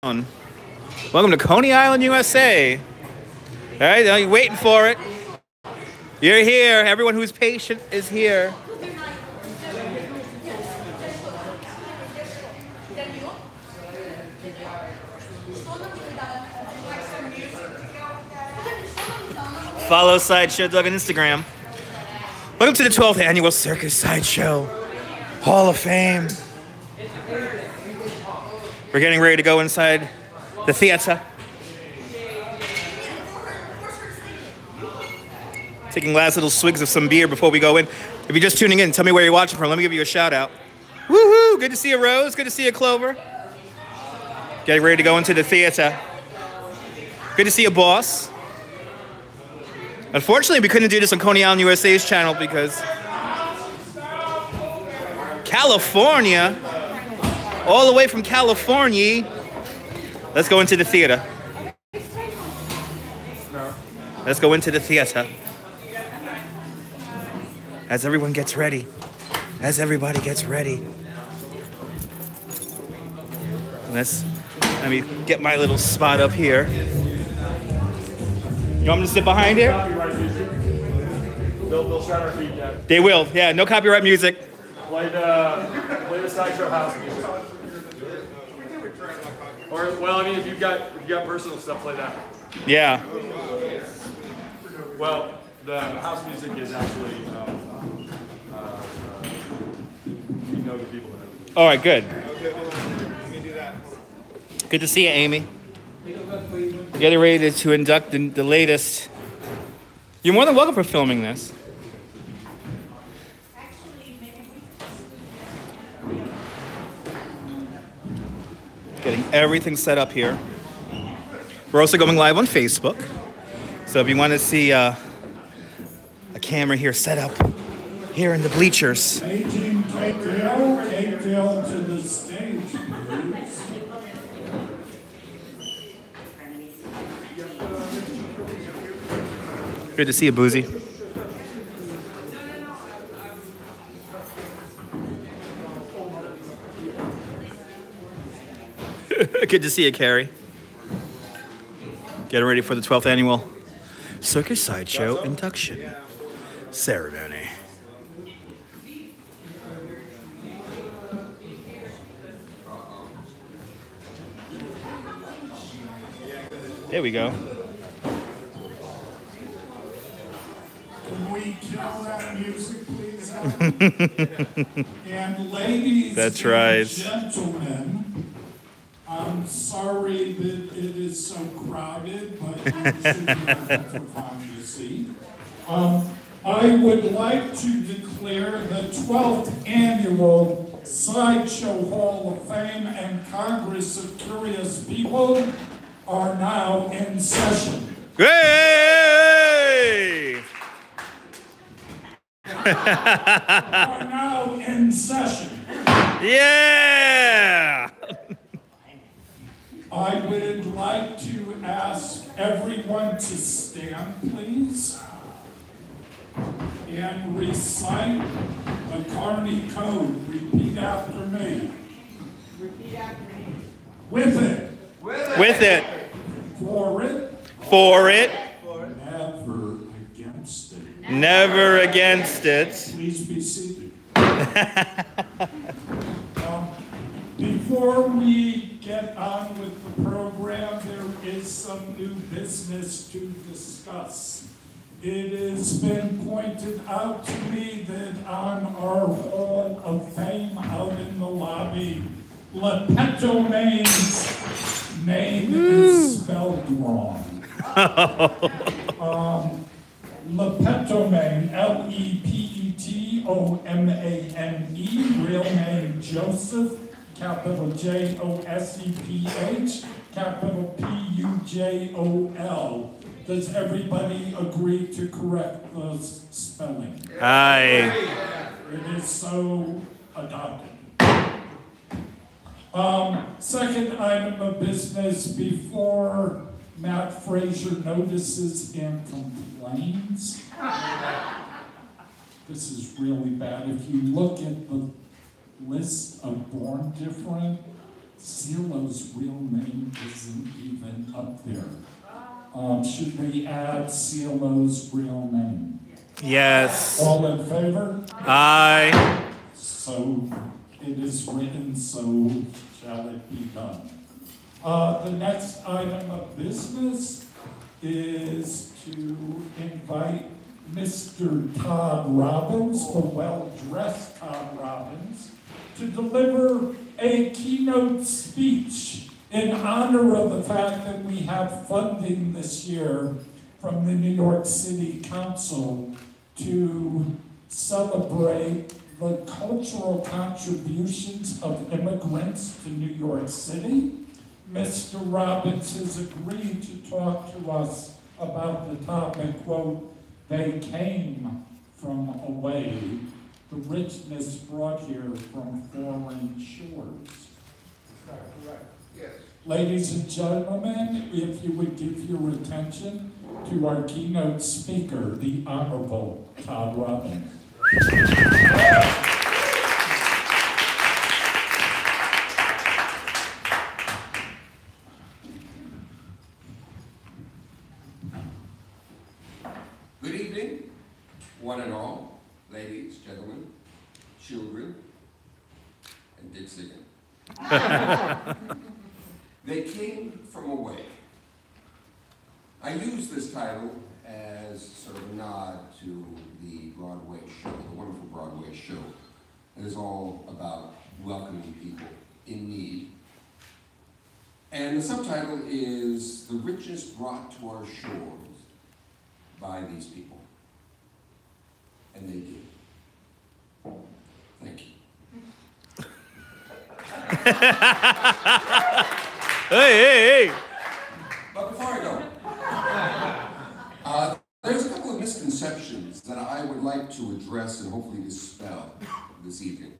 Welcome to Coney Island, USA. All right, now you're waiting for it. You're here. Everyone who's patient is here. Follow Sideshow Doug on Instagram. Welcome to the 12th annual Circus Sideshow Hall of Fame. We're getting ready to go inside the theater. Taking last little swigs of some beer before we go in. If you're just tuning in, tell me where you're watching from. Let me give you a shout out. Woohoo! Good to see you, Rose. Good to see you, Clover. Getting ready to go into the theater. Good to see you, Boss. Unfortunately, we couldn't do this on Coney Island USA's channel because California, all the way from California. Let's go into the theater. Let's go into the theater. As everyone gets ready. As everybody gets ready. Let me get my little spot up here. You want me to sit behind here? They'll shut our feet down. They will, yeah. No copyright music. Play the Sideshow house music. Or, well, I mean, if you've got personal stuff, play that. Yeah. Well, the house music is actually, we know the people in it. All right, good. Good to see you, Amy. Getting ready to induct the latest. You're more than welcome for filming this. Getting everything set up here. We're also going live on Facebook. So if you want to see a camera here set up here in the bleachers. Take Dale to the stage, please. Good to see you, Boozy. Good to see you, Carrie. Getting ready for the 12th annual Circus Sideshow induction ceremony. There we go. Can we kill that music, please? And ladies That's right. and gentlemen, I'm sorry that it is so crowded, but you should have to find a seat. I would like to declare the 12th annual Sideshow Hall of Fame and Congress of Curious People are now in session. Hey! Are now in session. Yeah! I would like to ask everyone to stand, please, and recite the Carney Code. Repeat after me. Repeat after me. With it. With it. For it. For it. Never against it. Never against it. Please be seated. Before we get on with the program, there is some new business to discuss. It has been pointed out to me that on our Hall of Fame out in the lobby, Lepetomane's name is spelled wrong. Lepetomane, Lepettomane, real name Joseph, capital Joseph, capital Pujol. Does everybody agree to correct the spelling? Aye. It is so adopted. Second item of business before Matt Frazier notices and complains. This is really bad. If you look at the list of born different, CeeLo's real name isn't even up there. Should we add CeeLo's real name? Yes. All in favor? Aye. So it is written, so shall it be done. The next item of business is to invite Mr. Todd Robbins, the well-dressed Todd Robbins, to deliver a keynote speech in honor of the fact that we have funding this year from the New York City Council to celebrate the cultural contributions of immigrants to New York City. Mr. Robbins has agreed to talk to us about the topic, quote, "They came from away, the richness brought here from foreign shores." Correct. Yes. Ladies and gentlemen, if you would give your attention to our keynote speaker, the Honorable Todd Robbins. Good evening, one and all, ladies, gentlemen, children, and Dixigan. They came from away. I use this title as sort of a nod to the Broadway show, the wonderful Broadway show. It is all about welcoming people in need. And the subtitle is "The Richness Brought to Our Shores by These People." And they did. Thank you. Hey. But before I go, there's a couple of misconceptions that I would like to address and hopefully dispel this evening.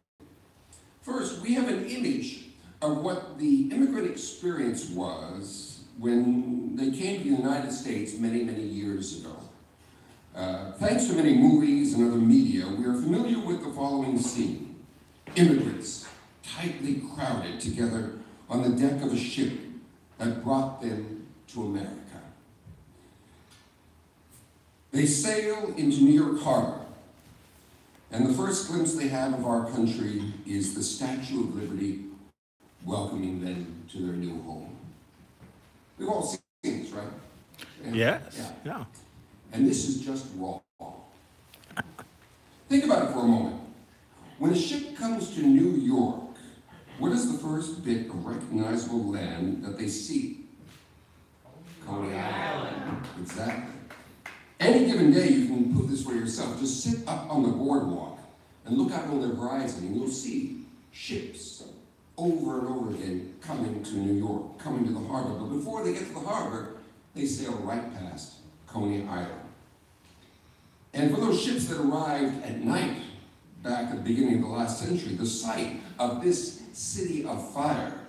First, we have an image of what the immigrant experience was when they came to the United States many, many years ago. Thanks to many movies and other media, we are familiar with the following scene. Immigrants tightly crowded together on the deck of a ship that brought them to America. They sail into New York Harbor, and the first glimpse they have of our country is the Statue of Liberty welcoming them to their new home. We've all seen this, right? Yes. Yeah. And this is just wrong. Think about it for a moment. When a ship comes to New York, what is the first bit of recognizable land that they see? Coney Island. Exactly. Any given day, you can prove this for yourself. Just sit up on the boardwalk and look out on the horizon, and you'll see ships over and over again coming to New York, coming to the harbor. But before they get to the harbor, they sail right past Coney Island. And for those ships that arrived at night, back at the beginning of the last century, the sight of this city of fire,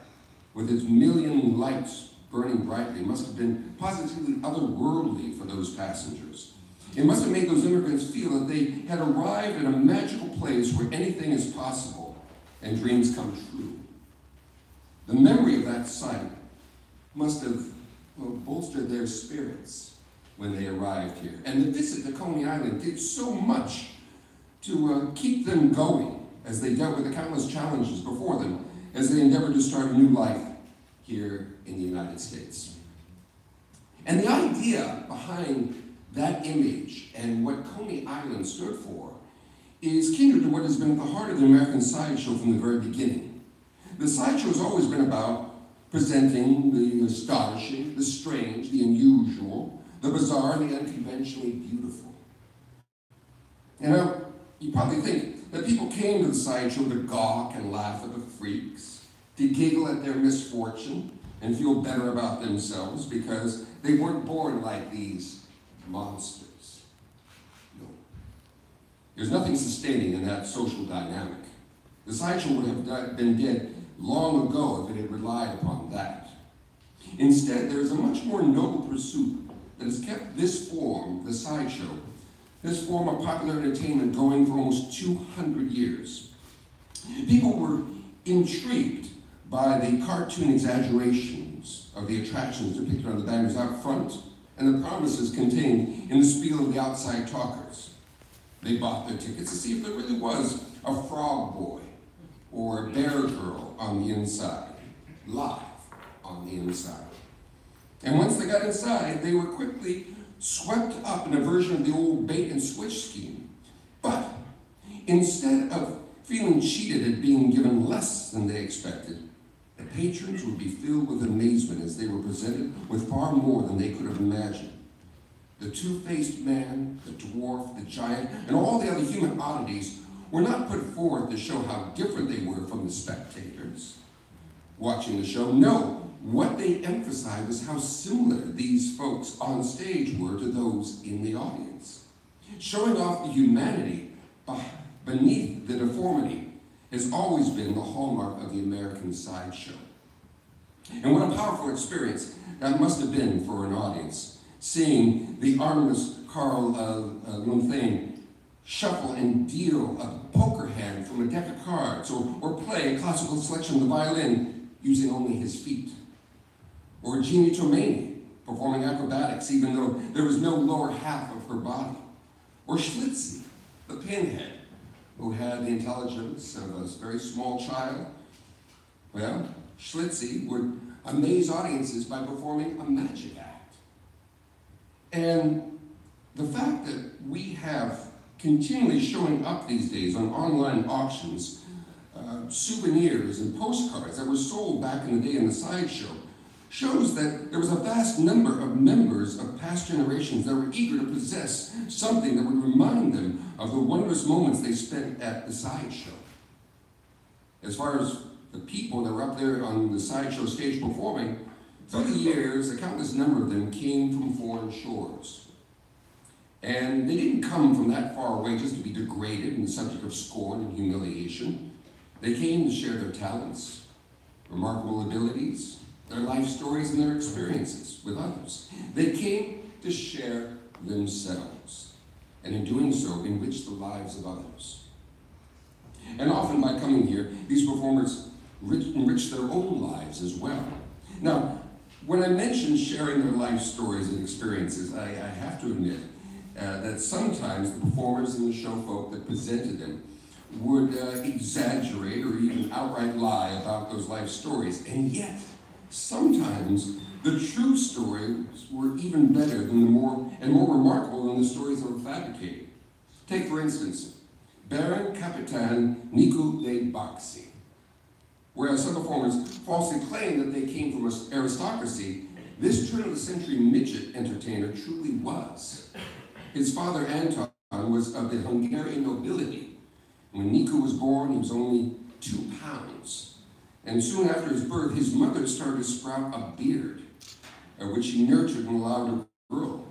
with its million lights burning brightly, must have been positively otherworldly for those passengers. It must have made those immigrants feel that they had arrived in a magical place where anything is possible and dreams come true. The memory of that sight must have bolstered their spirits when they arrived here. And the visit to Coney Island did so much to keep them going as they dealt with the countless challenges before them as they endeavored to start a new life here in the United States. And the idea behind that image and what Coney Island stood for is kindred to what has been at the heart of the American Sideshow from the very beginning. The Sideshow has always been about presenting the astonishing, the strange, the unusual, the bizarre, and the unconventionally beautiful. You know, you probably think that people came to the Sideshow to gawk and laugh at the freaks, to giggle at their misfortune, and feel better about themselves because they weren't born like these monsters. No. There's nothing sustaining in that social dynamic. The Sideshow would have been dead long ago if it had relied upon that. Instead, there is a much more noble pursuit that has kept this form, the Sideshow, this form of popular entertainment going for almost 200 years. People were intrigued by the cartoon exaggerations of the attractions depicted on the banners out front and the promises contained in the spiel of the outside talkers. They bought their tickets to see if there really was a frog boy or a bear girl on the inside, live on the inside. And once they got inside, they were quickly swept up in a version of the old bait and switch scheme. But instead of feeling cheated at being given less than they expected, the patrons would be filled with amazement as they were presented with far more than they could have imagined. The two-faced man, the dwarf, the giant, and all the other human oddities were not put forth to show how different they were from the spectators watching the show. No, what they emphasized was how similar these folks on stage were to those in the audience. Showing off the humanity beneath the deformity has always been the hallmark of the American sideshow. And what a powerful experience that must have been for an audience, seeing the armless Carl Lunthane shuffle and deal a poker hand from a deck of cards, or play a classical selection of the violin using only his feet. Or Jeannie Tomei performing acrobatics even though there was no lower half of her body. Or Schlitzie, the pinhead, who had the intelligence of a very small child. Well, Schlitzie would amaze audiences by performing a magic act. And the fact that we have continually showing up these days on online auctions, souvenirs and postcards that were sold back in the day in the sideshow, shows that there was a vast number of members of past generations that were eager to possess something that would remind them of the wondrous moments they spent at the sideshow. As far as the people that were up there on the sideshow stage performing, through the years, a countless number of them came from foreign shores. And they didn't come from that far away just to be degraded and the subject of scorn and humiliation. They came to share their talents, remarkable abilities, their life stories and their experiences with others. They came to share themselves, and in doing so, enrich the lives of others. And often by coming here, these performers enrich their own lives as well. Now, when I mention sharing their life stories and experiences, I have to admit that sometimes the performers and the show folk that presented them would exaggerate or even outright lie about those life stories. And yet, sometimes the true stories were even better than more remarkable than the stories that were fabricated. Take, for instance, Baron Capitan Nicu de Baxi. Whereas some performers falsely claimed that they came from aristocracy, this turn-of-the-century midget entertainer truly was. His father, Anton, was of the Hungarian nobility. When Nicu was born, he was only 2 pounds. And soon after his birth, his mother started to sprout a beard, which she nurtured and allowed to grow.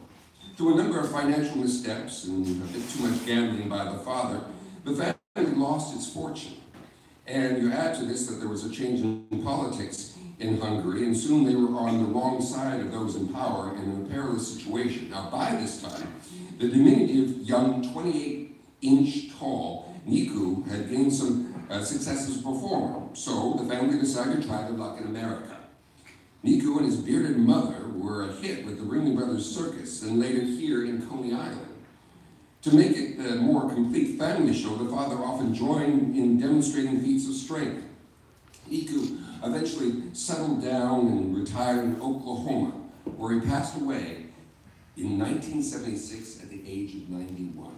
Through a number of financial missteps and a bit too much gambling by the father, the family lost its fortune. And you add to this that there was a change in politics in Hungary, and soon they were on the wrong side of those in power and in a perilous situation. Now, by this time, the diminutive, young, 28-inch tall Nicu had gained some success as a performer, so the family decided to try their luck in America. Nicu and his bearded mother were a hit with the Ringling Brothers Circus and later here in Coney Island. To make it a more complete family show, the father often joined in demonstrating feats of strength. Nicu eventually settled down and retired in Oklahoma, where he passed away in 1976 at the age of 91.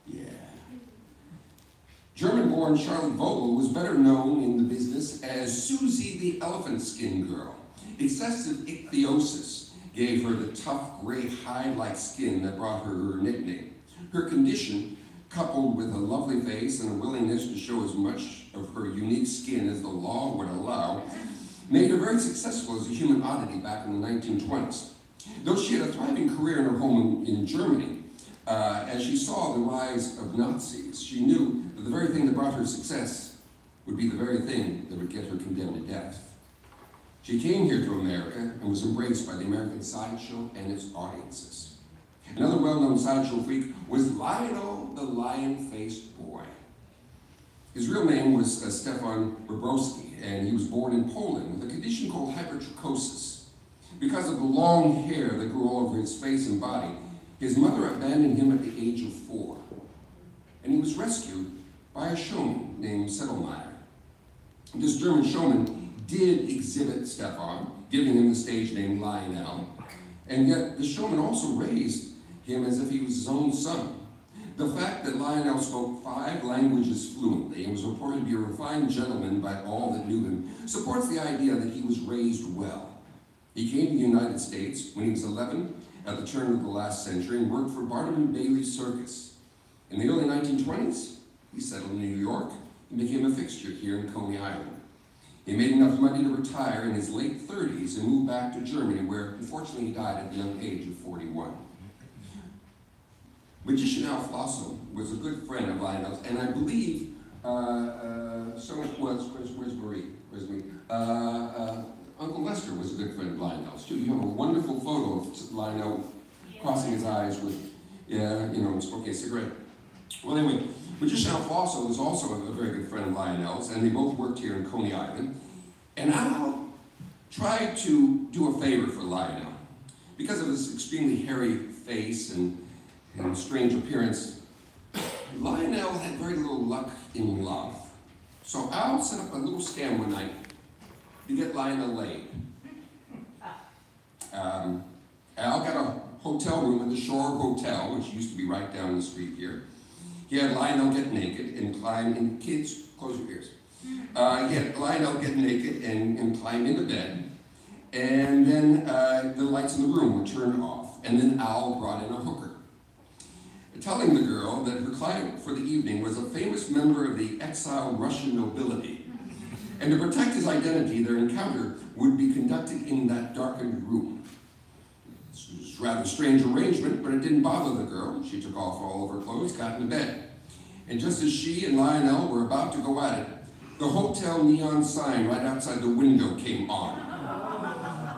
Yeah. German-born Charlotte Vogel was better known in the business as Susie the Elephant Skin Girl. Excessive ichthyosis gave her the tough, gray hide-like skin that brought her her nickname. Her condition, coupled with a lovely face and a willingness to show as much of her unique skin as the law would allow, made her very successful as a human oddity back in the 1920s. Though she had a thriving career in her home in Germany, as she saw the rise of Nazis, she knew that the very thing that brought her success would be the very thing that would get her condemned to death. She came here to America and was embraced by the American sideshow and its audiences. Another well-known sideshow freak was Lionel the Lion-Faced Boy. His real name was Stefan Bobrowski, and he was born in Poland with a condition called hypertrichosis. Because of the long hair that grew all over his face and body, his mother abandoned him at the age of 4. And he was rescued by a showman named Sedlmayr. This German showman did exhibit Stefan, giving him the stage name Lionel, and yet the showman also raised him as if he was his own son. The fact that Lionel spoke 5 languages fluently and was reported to be a refined gentleman by all that knew him supports the idea that he was raised well. He came to the United States when he was 11 at the turn of the last century and worked for Barnum and Bailey Circus. In the early 1920s, he settled in New York and became a fixture here in Coney Island. He made enough money to retire in his late 30s and moved back to Germany, where unfortunately he died at the young age of 41. Magician Al Flosso was a good friend of Lionel's, and I believe where's Marie? Where's me? Uncle Lester was a good friend of Lionel's too. You have a wonderful photo of Lionel crossing his eyes with, smoking a cigarette. Well, anyway, Magician Al Flosso was also a very good friend of Lionel's, and they both worked here in Coney Island. And Al tried to do a favor for Lionel. Because of his extremely hairy face and strange appearance, Lionel had very little luck in love. So Al set up a little scam one night to get Lionel laid. Al got a hotel room at the Shore Hotel, which used to be right down the street here. He had Lionel get naked and climb in, kids, close your ears. He had Lionel get naked and climb into bed, and then the lights in the room were turned off, and then Al brought in a hooker, telling the girl that her client for the evening was a famous member of the exiled Russian nobility. And to protect his identity, their encounter would be conducted in that darkened room. This was a rather strange arrangement, but it didn't bother the girl. She took off all of her clothes, got into bed. And just as she and Lionel were about to go at it, the hotel neon sign right outside the window came on.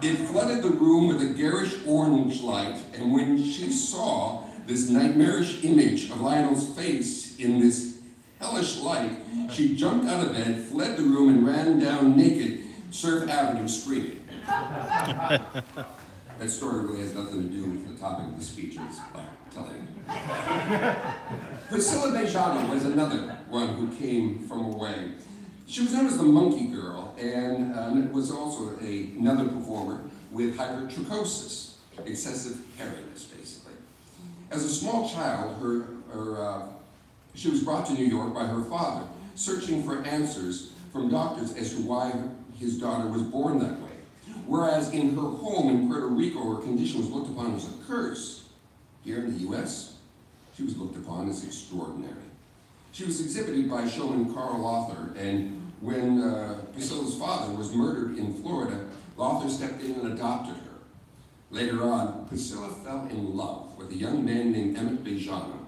It flooded the room with a garish orange light, and when she saw this nightmarish image of Lionel's face in this hellish light, she jumped out of bed, fled the room, and ran down naked Surf Avenue screaming. That story really has nothing to do with the topic of the speech I was telling. Priscilla Bejano was another one who came from away. She was known as the Monkey Girl, and was also another performer with hypertrichosis, excessive hairiness, basically. As a small child, she was brought to New York by her father, searching for answers from doctors as to why his daughter was born that way. Whereas in her home in Puerto Rico, her condition was looked upon as a curse. Here in the US, she was looked upon as extraordinary. She was exhibited by showman Carl Lothar, and when Priscilla's father was murdered in Florida, Lothar stepped in and adopted her. Later on, Priscilla fell in love with a young man named Emmett Bejano.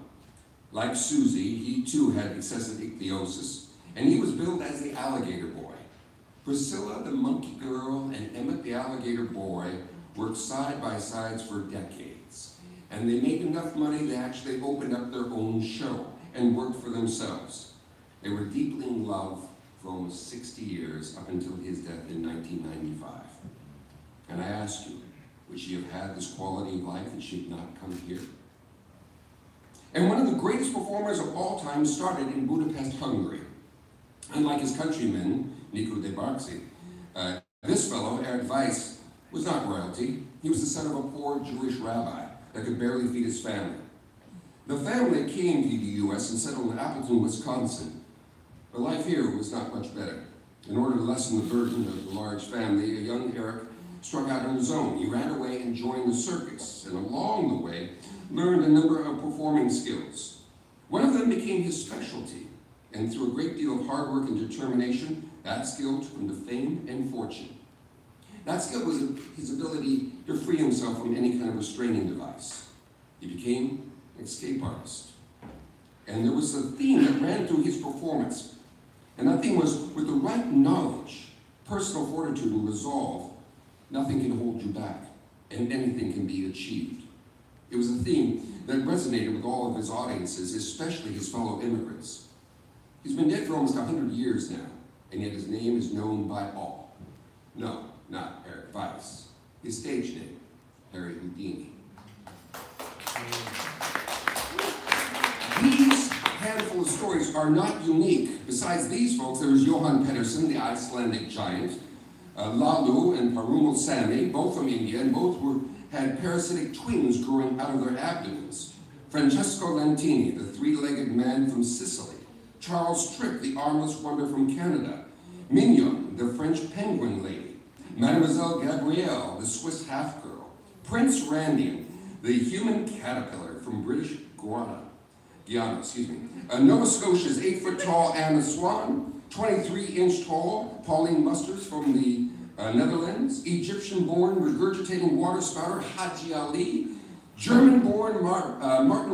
Like Susie, he too had excessive ichthyosis, and he was billed as the alligator boy. Priscilla, the monkey girl, and Emmett, the alligator boy, worked side by sides for decades. And they made enough money they actually opened up their own show and worked for themselves. They were deeply in love for almost 60 years, up until his death in 1995. And I ask you, would she have had this quality of life if she had not come here? And one of the greatest performers of all time started in Budapest, Hungary. Unlike his countryman, Nico de Barczy, this fellow, Eric Weiss, was not royalty. He was the son of a poor Jewish rabbi that could barely feed his family. The family came to the U.S. and settled in Appleton, Wisconsin. But life here was not much better. In order to lessen the burden of the large family, a young Eric struck out on his own. He ran away and joined the circus, and along the way, learned a number of performing skills. One of them became his specialty, and through a great deal of hard work and determination, that skill took him to fame and fortune. That skill was his ability to free himself from any kind of restraining device. He became an escape artist. And there was a theme that ran through his performance, and that theme was, with the right knowledge, personal fortitude, and resolve, nothing can hold you back, and anything can be achieved. It was a theme that resonated with all of his audiences, especially his fellow immigrants. He's been dead for almost 100 years now, and yet his name is known by all. No, not Eric Weiss. His stage name, Harry Houdini. These handful of stories are not unique. Besides these folks, there was Johan Pedersen, the Icelandic giant, Lalu and Perumal Sami, both from India, and both had parasitic twins growing out of their abdomens. Francesco Lentini, the three-legged man from Sicily. Charles Tripp, the armless wonder from Canada. Mignon, the French penguin lady. Mademoiselle Gabrielle, the Swiss half-girl. Prince Randian, the human caterpillar from British Guiana. Nova Scotia's 8-foot-tall Anna Swan, 23-inch tall Pauline Musters from the Netherlands, Egyptian-born regurgitating water spouter Haji Ali, German-born Martin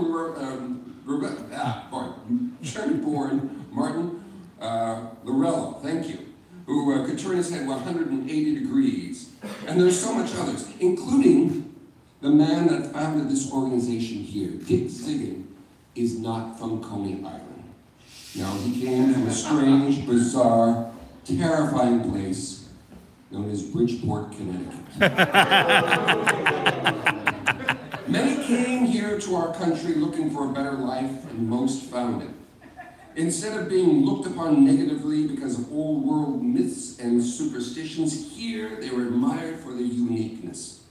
Lorello, thank you, who could turn his head 180 degrees. And there's so much others, including the man that founded this organization here. Dick Ziggin is not from Coney Island. No, he came from a strange, bizarre, terrifying place known as Bridgeport, Connecticut. Many came here to our country looking for a better life, and most found it. Instead of being looked upon negatively because of old world myths and superstitions, here they were admired for their uniqueness.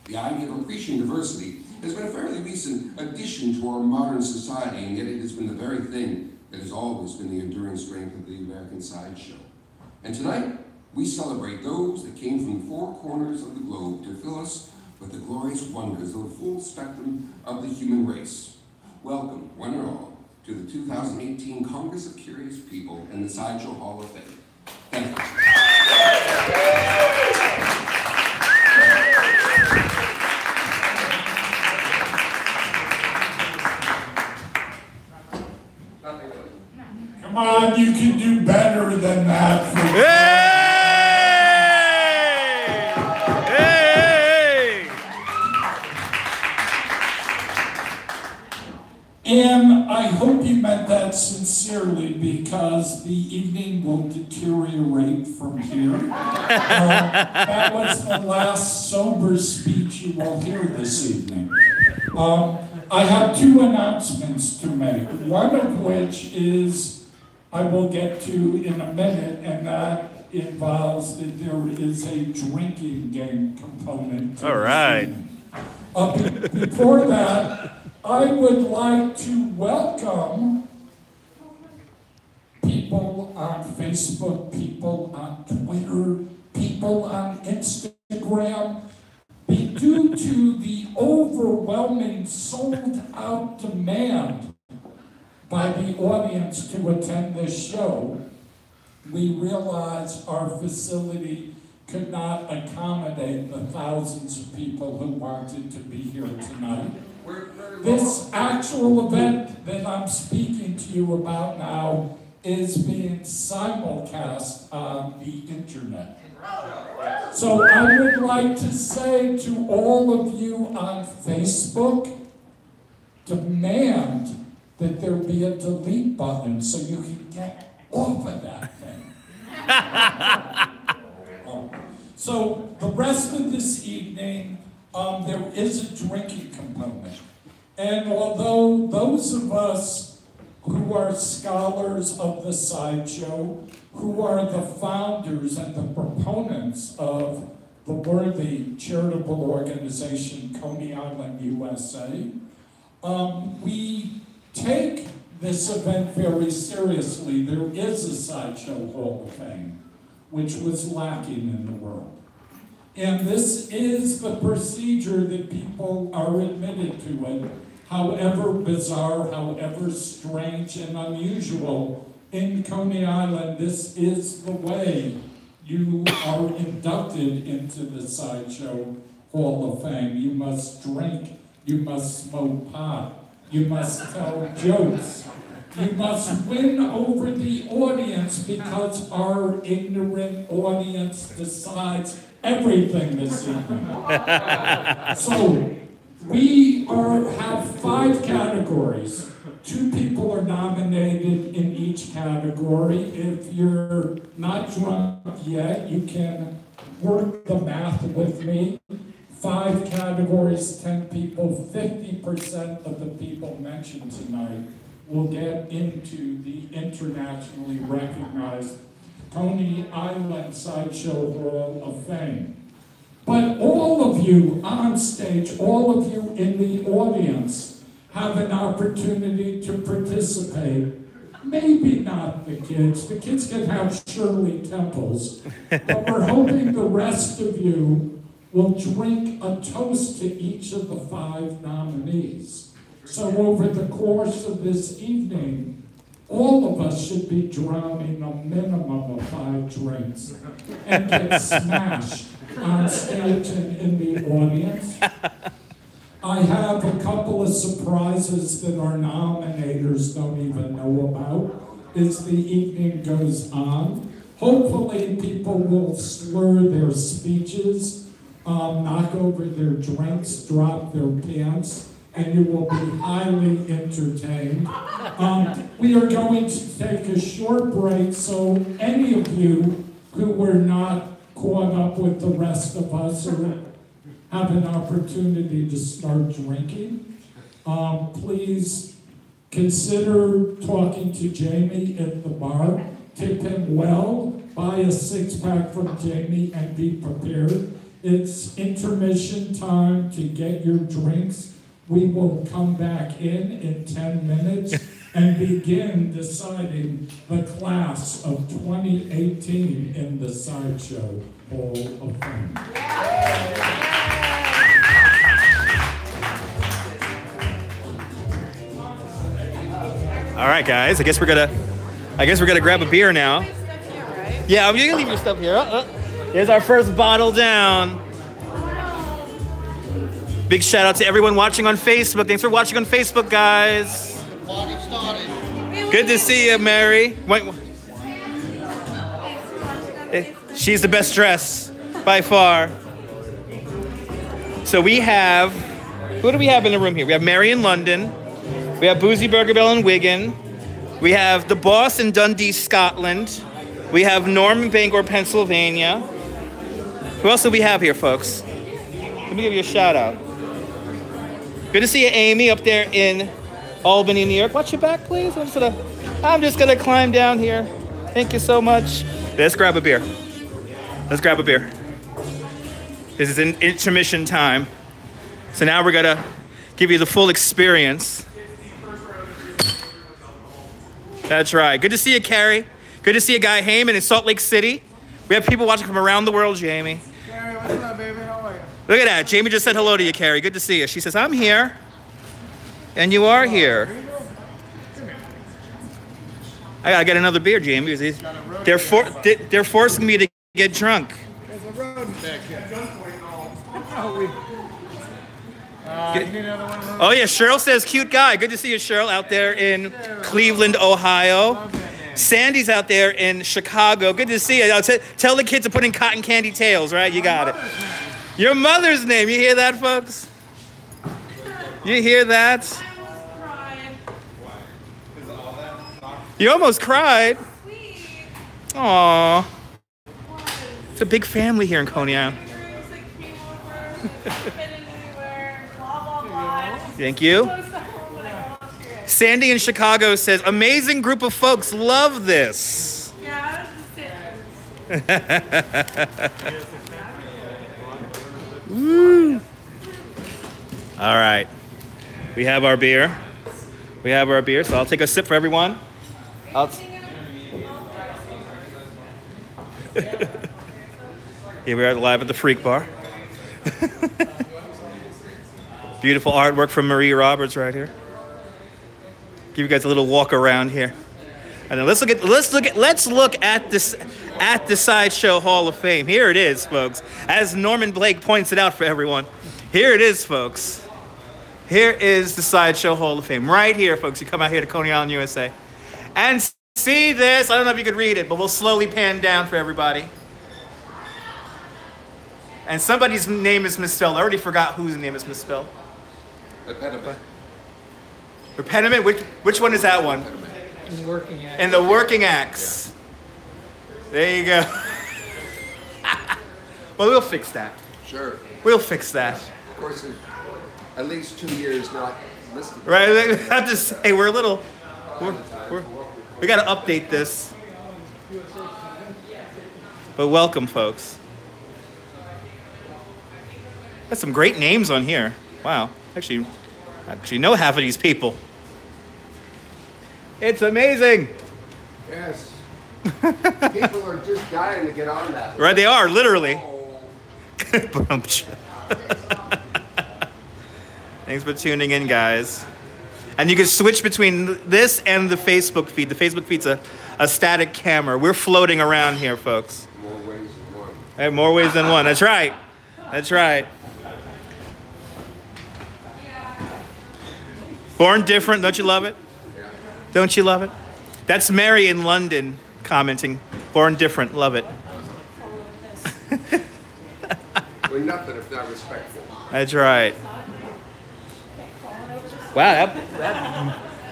The idea of appreciating diversity has been a fairly recent addition to our modern society, and yet it has been the very thing that has always been the enduring strength of the American Sideshow. And tonight, we celebrate those that came from the four corners of the globe to fill us with the glorious wonders of the full spectrum of the human race. Welcome, one and all, to the 2018 Congress of Curious People and the Sideshow Hall of Fame. Thank you. Come on, you can do better than that. And I hope you meant that sincerely, because the evening will deteriorate from here. That was the last sober speech you will hear this evening. I have two announcements to make, one of which is I will get to in a minute, and that involves that there is a drinking game component to all right. Before that, I would like to welcome people on Facebook, people on Twitter, people on Instagram. Due to the overwhelming sold-out demand by the audience to attend this show, we realized our facility could not accommodate the thousands of people who wanted to be here tonight. This actual event that I'm speaking to you about now is being simulcast on the internet. So I would like to say to all of you on Facebook, demand that there be a delete button so you can get off of that thing. So the rest of this evening, there is a drinking component. And although those of us who are scholars of the Sideshow, who are the founders and the proponents of the worthy charitable organization Coney Island, USA, we take this event very seriously. There is a Sideshow Hall of Fame, which was lacking in the world. And this is the procedure that people are admitted to it, however bizarre, however strange and unusual. In Coney Island, this is the way you are inducted into the Sideshow Hall of Fame. You must drink, you must smoke pot, you must tell jokes, you must win over the audience, because our ignorant audience decides everything this evening. So we have 5 categories. 2 people are nominated in each each category. If you're not drunk yet, you can work the math with me. 5 categories, 10 people, 50% of the people mentioned tonight will get into the internationally recognized Coney Island Sideshow Hall of Fame. But all of you on stage, all of you in the audience, have an opportunity to participate. Maybe not the kids. The kids can have Shirley Temples. But we're hoping the rest of you will drink a toast to each of the 5 nominees. So over the course of this evening, all of us should be drowning a minimum of 5 drinks and get smashed on stage and in the audience. I have a couple of surprises that our nominators don't even know about as the evening goes on. Hopefully people will slur their speeches, knock over their drinks, drop their pants, and you will be highly entertained. We are going to take a short break, so any of you who were not caught up with the rest of us or have an opportunity to start drinking, please consider talking to Jamie at the bar. Tip him well, buy a 6-pack from Jamie, and be prepared. It's intermission time to get your drinks. We will come back in 10 minutes and begin deciding the class of 2018 in the Sideshow Hall of Fame. All right, guys. I guess we're gonna grab a beer now. Yeah, you can leave your stuff here. Here's our first bottle down. Big shout out to everyone watching on Facebook. Thanks for watching on Facebook, guys. Good to see you, Mary. She's the best dressed by far. So we have, who do we have in the room here? We have Mary in London. We have Boozy Burger Bell in Wigan. We have the Boss in Dundee, Scotland. We have Norm in Bangor, Pennsylvania. Who else do we have here, folks? Let me give you a shout out. Good to see you, Amy, up there in Albany, New York. Watch your back, please. I'm just gonna climb down here. Thank you so much. Let's grab a beer. Let's grab a beer. This is an intermission time. So now we're gonna give you the full experience. That's right. Good to see you, Carrie. Good to see you, Guy Heyman in Salt Lake City. We have people watching from around the world, Jamie. Carrie, what's up, baby? How are you? Look at that. Jamie just said hello to you, Carrie. Good to see you. She says, I'm here. And you are here. I gotta get another beer, Jamie. They're forcing me to get drunk. There's a rodent back here. Oh yeah, Cheryl says cute guy. Good to see you, Cheryl, out there in Cleveland, Ohio. Sandy's out there in Chicago. Good to see you. Tell the kids to put in cotton candy tails, right? You got it. Your mother's name. You hear that, folks? You hear that? You almost cried. Aww. It's a big family here in Coney Island. Thank you. Sandy in Chicago says, amazing group of folks, love this. Woo. All right. We have our beer. We have our beer, so I'll take a sip for everyone. Here we are live at the Freak Bar. Beautiful artwork from Marie Roberts right here. Give you guys a little walk around here. And then let's look at the Sideshow Hall of Fame. Here it is, folks. As Norman Blake points it out for everyone. Here it is, folks. Here is the Sideshow Hall of Fame. Right here, folks. You come out here to Coney Island, USA. And see this. I don't know if you could read it, but we'll slowly pan down for everybody. And somebody's name is misspelled. I already forgot whose name is misspelled. Impediment. Impediment? Which one is that one? And the working acts. There you go. Well, we'll fix that. Sure. We'll fix that. Of course, at least 2 years not listed. Right? I have to say, we're a little... we got to update this. But welcome, folks. Got some great names on here. Wow. Actually know half of these people. It's amazing. Yes. People are just dying to get on that. Right, they are, literally. Thanks for tuning in, guys. And you can switch between this and the Facebook feed. The Facebook feed's a static camera. We're floating around here, folks. More ways than one. More ways than one. That's right. That's right. Born different, don't you love it? Yeah. Don't you love it? That's Mary in London commenting. Born different, love it. We're nothing if not respectful. That's right. Wow,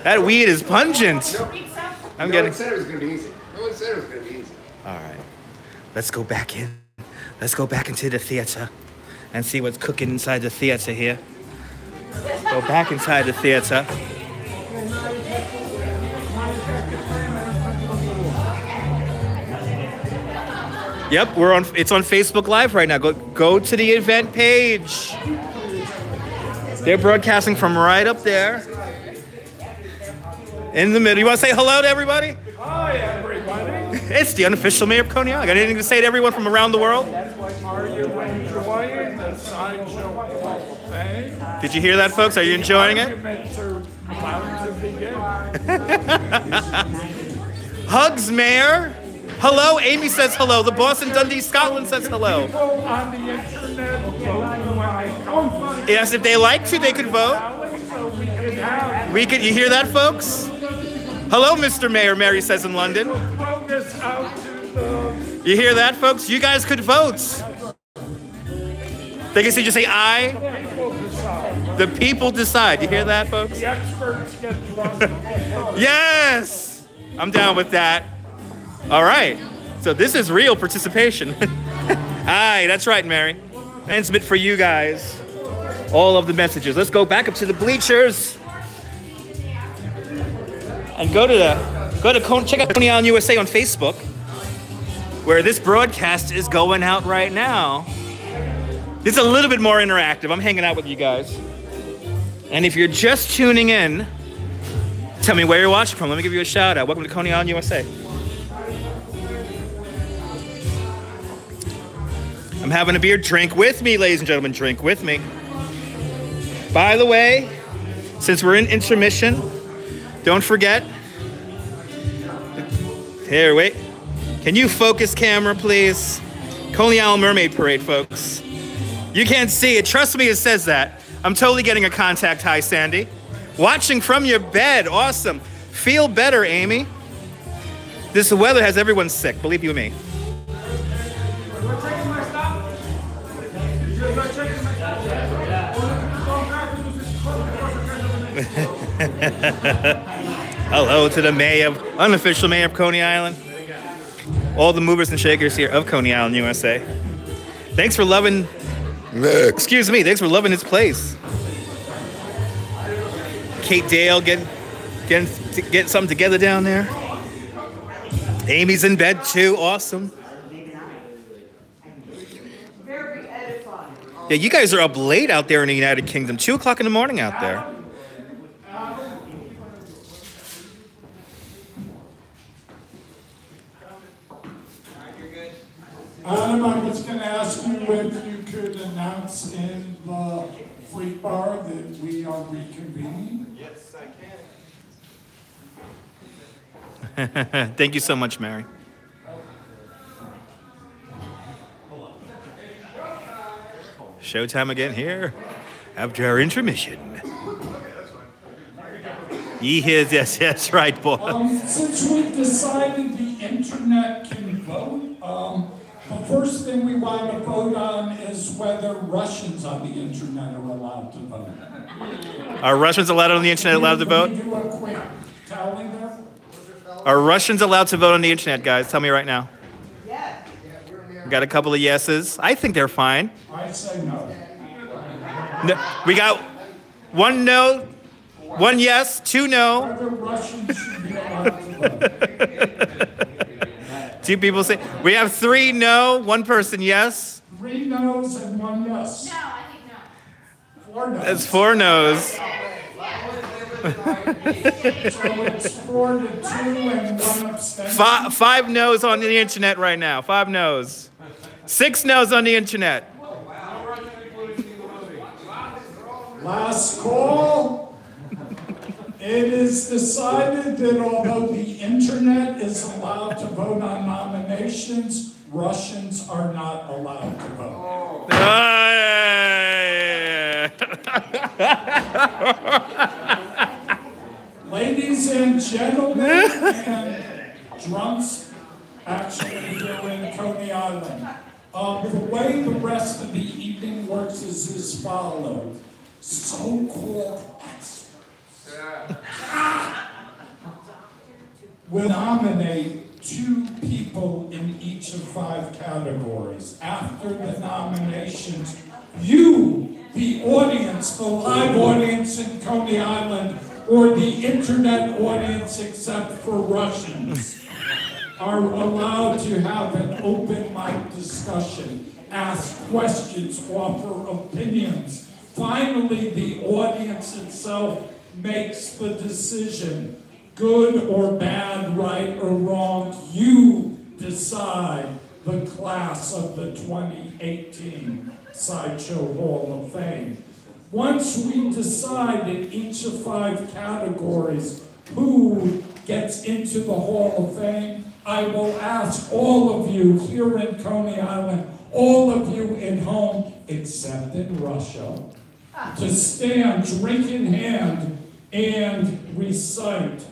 that weed is pungent. No one said it was going to be easy. No one said it was going to be easy. All right. Let's go back in. Let's go back into the theater and see what's cooking inside the theater here. Go back inside the theater. Yep, it's on Facebook Live right now. Go to the event page. They're broadcasting from right up there. In the middle. You want to say hello to everybody? Hi, everybody. It's the unofficial mayor of Coney Island. Got anything to say to everyone from around the world? Are you enjoying the Sideshow Hall of Fame? Did you hear that, folks? Are you enjoying it? About to begin. Hugs, Mayor. Hello. Amy says hello. The Boston Dundee Scotland says hello. People on the internet vote when they come. Yes, if they like to, they could vote. So we can have You hear that, folks? Hello, Mr. Mayor, Mary says in London. vote this out to the You hear that, folks? You guys could vote. They can just say aye. people decide. The people decide. You hear that, folks? The experts get drunk. Yes! I'm down with that. All right. So this is real participation. Aye, that's right, Mary. Transmit for you guys all of the messages. Let's go back up to the bleachers and check out Coney Island USA on Facebook, where this broadcast is going out right now. It's a little bit more interactive. I'm hanging out with you guys. And if you're just tuning in, tell me where you're watching from. Let me give you a shout out. Welcome to Coney Island USA. I'm having a beer. Drink with me, ladies and gentlemen. Drink with me. By the way, since we're in intermission, don't forget. Here, wait. Can you focus camera, please? Coney Island Mermaid Parade, folks. You can't see it. Trust me, it says that. I'm totally getting a contact high, Sandy. Watching from your bed. Awesome. Feel better, Amy. This weather has everyone sick, believe you me. Hello to the unofficial mayor of Coney Island. All the movers and shakers here of Coney Island, USA. Thanks for loving, thanks for loving his place. Kate Dale getting something together down there. Amy's in bed too, awesome. Yeah, you guys are up late out there in the United Kingdom, 2 o'clock in the morning out there. Adam, I was going to ask you if you could announce in the Freak Bar that we are reconvening. Yes, I can. Thank you so much, Mary. Showtime again here after our intermission. Yes, that's right, boy. Since we've decided the internet can vote, the first thing we want to vote on is whether Russians on the internet are allowed to vote. Are Russians allowed on the internet allowed to vote? Can we do a quick tally there? Are Russians allowed to vote on the internet, guys? Tell me right now. Yes. We got a couple of yeses. I think they're fine. I say no. No, we got one no, one yes, two no. Whether Russians should be allowed to vote. Two people say we have three no, one person yes. 3 no's and 1 yes. No, I think no. 4 no's. That's 4 no's. So it's 4 to 2 and 1 abstention. Five no's on the internet right now. 5 no's. 6 no's on the internet. Last call. It is decided that although the internet is allowed to vote on nominations, Russians are not allowed to vote. Ladies and gentlemen, and drunks actually here in Coney Island, the way the rest of the evening works is as follows. So-called experts will nominate 2 people in each of 5 categories. After the nominations, you, the audience, the live audience in Coney Island, or the internet audience except for Russians, are allowed to have an open mic discussion, ask questions, offer opinions. Finally, the audience itself makes the decision, good or bad, right or wrong. You decide the class of the 2018 Sideshow Hall of Fame. Once we decide in each of 5 categories who gets into the Hall of Fame, I will ask all of you here in Coney Island, all of you at home, except in Russia, to stand, drink in hand, and recite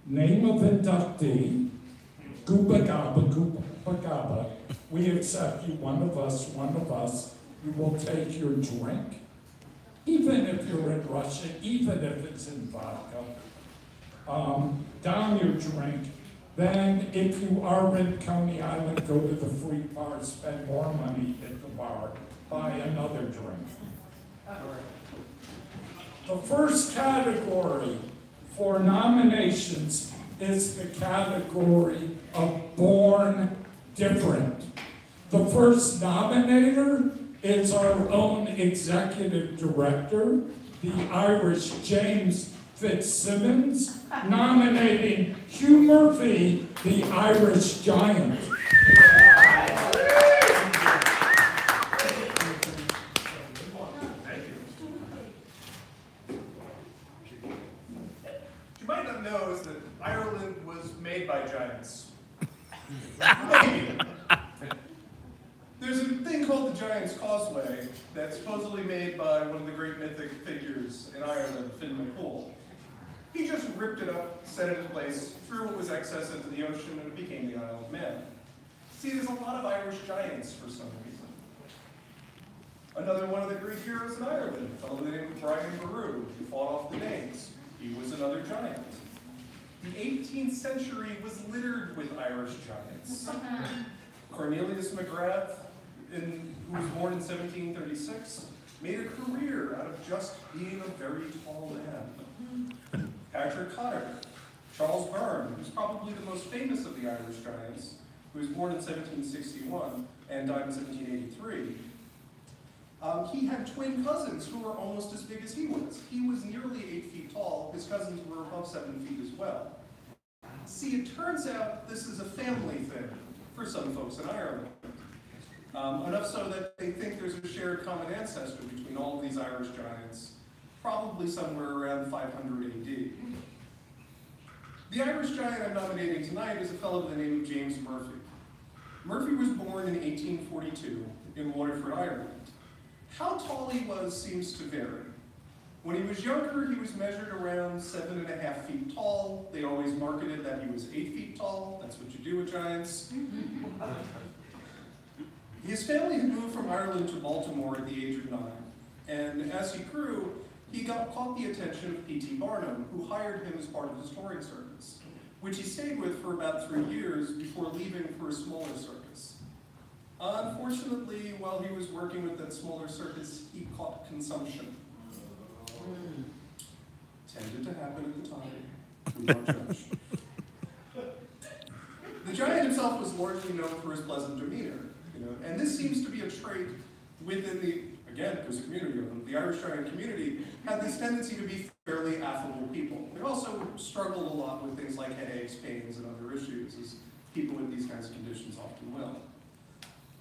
name of inductee, Gooba Gaba, Gooba Gaba. We accept you, one of us. You will take your drink, even if you're in Russia, even if it's in vodka. Down your drink. Then, if you are in Coney Island, go to the free bar, spend more money at the bar, buy another drink. The first category for nominations is the category of Born Different. The first nominator is our own executive director, the Irish James Fitzsimmons, nominating Hugh Murphy, the Irish Giant. You might not know is that Ireland was made by giants. There's a thing called the Giant's Causeway that's supposedly made by one of the great mythic figures in Ireland, Finn McCool. He just ripped it up, set it in place, threw what was excess into the ocean, and it became the Isle of Man. See, there's a lot of Irish giants for some reason. Another one of the Greek heroes in Ireland, a fellow named Brian Boru, who fought off the Danes. He was another giant. The 18th century was littered with Irish giants. Cornelius McGrath, who was born in 1736, made a career out of just being a very tall man. Patrick Connor, Charles Byrne, who's probably the most famous of the Irish giants, who was born in 1761 and died in 1783. He had twin cousins who were almost as big as he was. He was nearly 8 feet tall. His cousins were above 7 feet as well. See, it turns out this is a family thing for some folks in Ireland. Enough so that they think there's a shared common ancestor between all of these Irish giants, probably somewhere around 500 AD. The Irish giant I'm nominating tonight is a fellow by the name of James Murphy. Murphy was born in 1842 in Waterford, Ireland. How tall he was seems to vary. When he was younger, he was measured around 7.5 feet tall. They always marketed that he was 8 feet tall. That's what you do with giants. His family had moved from Ireland to Baltimore at the age of 9. And as he grew, he caught the attention of P.T. Barnum, who hired him as part of his touring service. which he stayed with for about 3 years before leaving for a smaller circus. Unfortunately, while he was working with that smaller circus, he caught consumption. Tended to happen at the time. We don't judge. The giant himself was largely known for his pleasant demeanor, and this seems to be a trait within again, there's a community of them, the Irish giant community had this tendency to be fairly affable people. They also struggled a lot with things like headaches, pains, and other issues, as people with these kinds of conditions often will.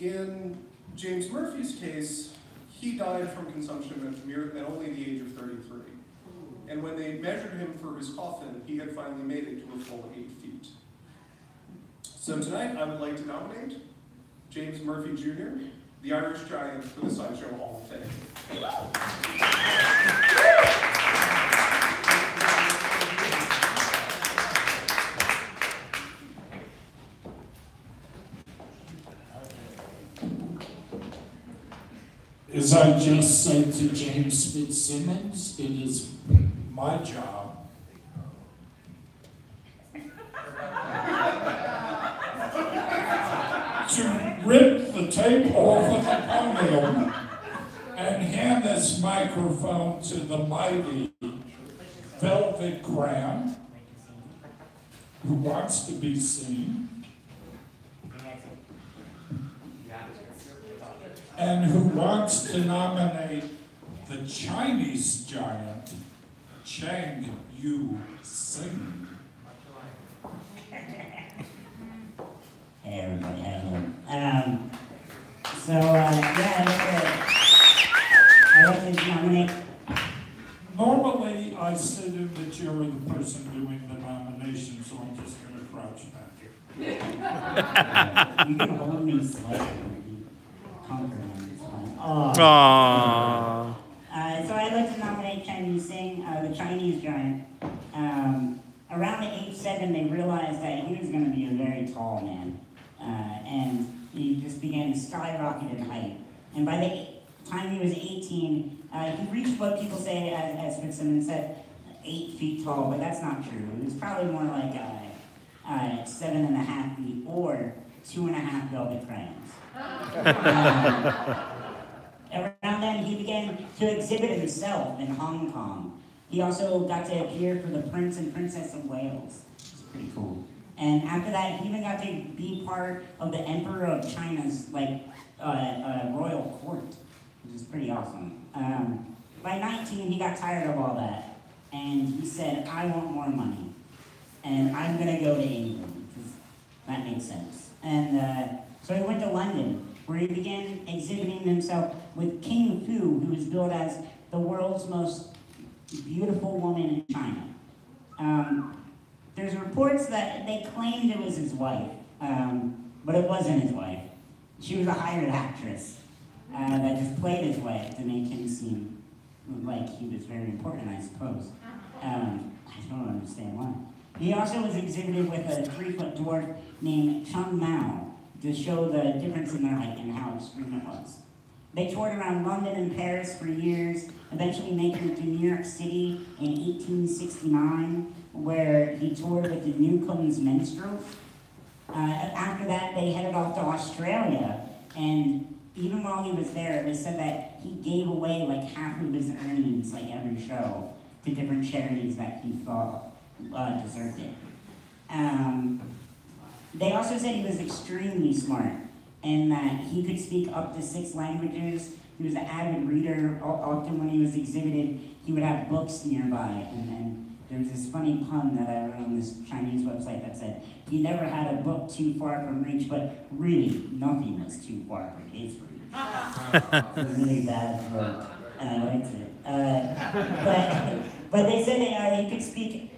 In James Murphy's case, he died from consumption at only the age of 33. And when they measured him for his coffin, he had finally made it to a full 8 feet. So tonight, I would like to nominate James Murphy Jr., the Irish giant, for the Sideshow Hall of Fame. As I just said to James Fitzsimmons, it is my job to rip the tape off of the podium and hand this microphone to the mighty Velvet Graham, who wants to be seen, and who wants to nominate the Chinese giant, Chang Yu Sing. Hey everybody, how you doing? Yeah, I'd like to nominate. Normally, I sit in the chair of the person doing the nomination, so I'm just going to crouch back here. You can hold me slightly. Conquer him, it's fine. Aww. So I'd like to nominate Chen Yu Sing, the Chinese giant. Around the age 7, they realized that he was going to be a very tall man. And he just began to skyrocket in height. And by the time he was 18, he reached what people say, as Fitzsimmons said, 8 feet tall, but that's not true. It was probably more like 7.5 feet or 2.5 velvet crayons. Around then, he began to exhibit himself in Hong Kong. He also got to appear for the Prince and Princess of Wales. It's pretty cool. And after that, he even got to be part of the Emperor of China's royal court, which is pretty awesome. By 19, he got tired of all that, and he said, "I want more money, and I'm gonna go to England, because that makes sense." And so he went to London, where he began exhibiting himself with King Fu, who was billed as the world's most beautiful woman in China. There's reports that they claimed it was his wife, but it wasn't his wife. She was a hired actress that just played his wife to make him seem like he was very important, I suppose. I don't understand why. He also was exhibited with a 3-foot dwarf named Chung Mao to show the difference in their height and how extreme it was. They toured around London and Paris for years, eventually making it to New York City in 1869, where he toured with the Newcomb's Minstrels. After that, they headed off to Australia, and even while he was there, it was said that he gave away like half of his earnings, like every show, to different charities that he thought deserved it. They also said he was extremely smart, and that he could speak up to 6 languages. He was an avid reader. Often when he was exhibited, he would have books nearby, and there was this funny pun that I read on this Chinese website that said, he never had a book too far from reach, but really, nothing was too far from his reach. It was really bad book, and I liked it. But they said he could speak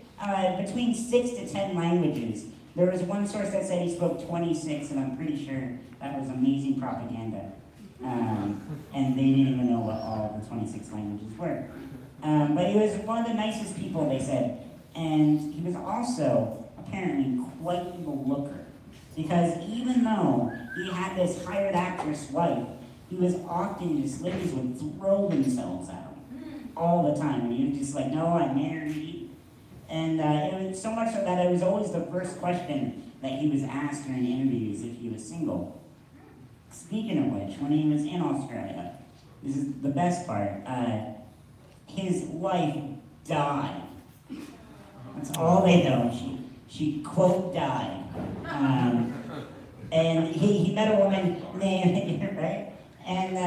between 6 to 10 languages. There was one source that said he spoke 26, and I'm pretty sure that was amazing propaganda. And they didn't even know what all the 26 languages were. But he was one of the nicest people, they said. And he was also, apparently, quite the looker. Because even though he had this hired actress wife, he was often just, ladies would throw themselves at him all the time. And he was just like, "No, I'm married." And it was so much so that it was always the first question that he was asked during interviews if he was single. Speaking of which, when he was in Australia, this is the best part, his wife died. That's all they know. She quote, died. And he met a woman named, right? And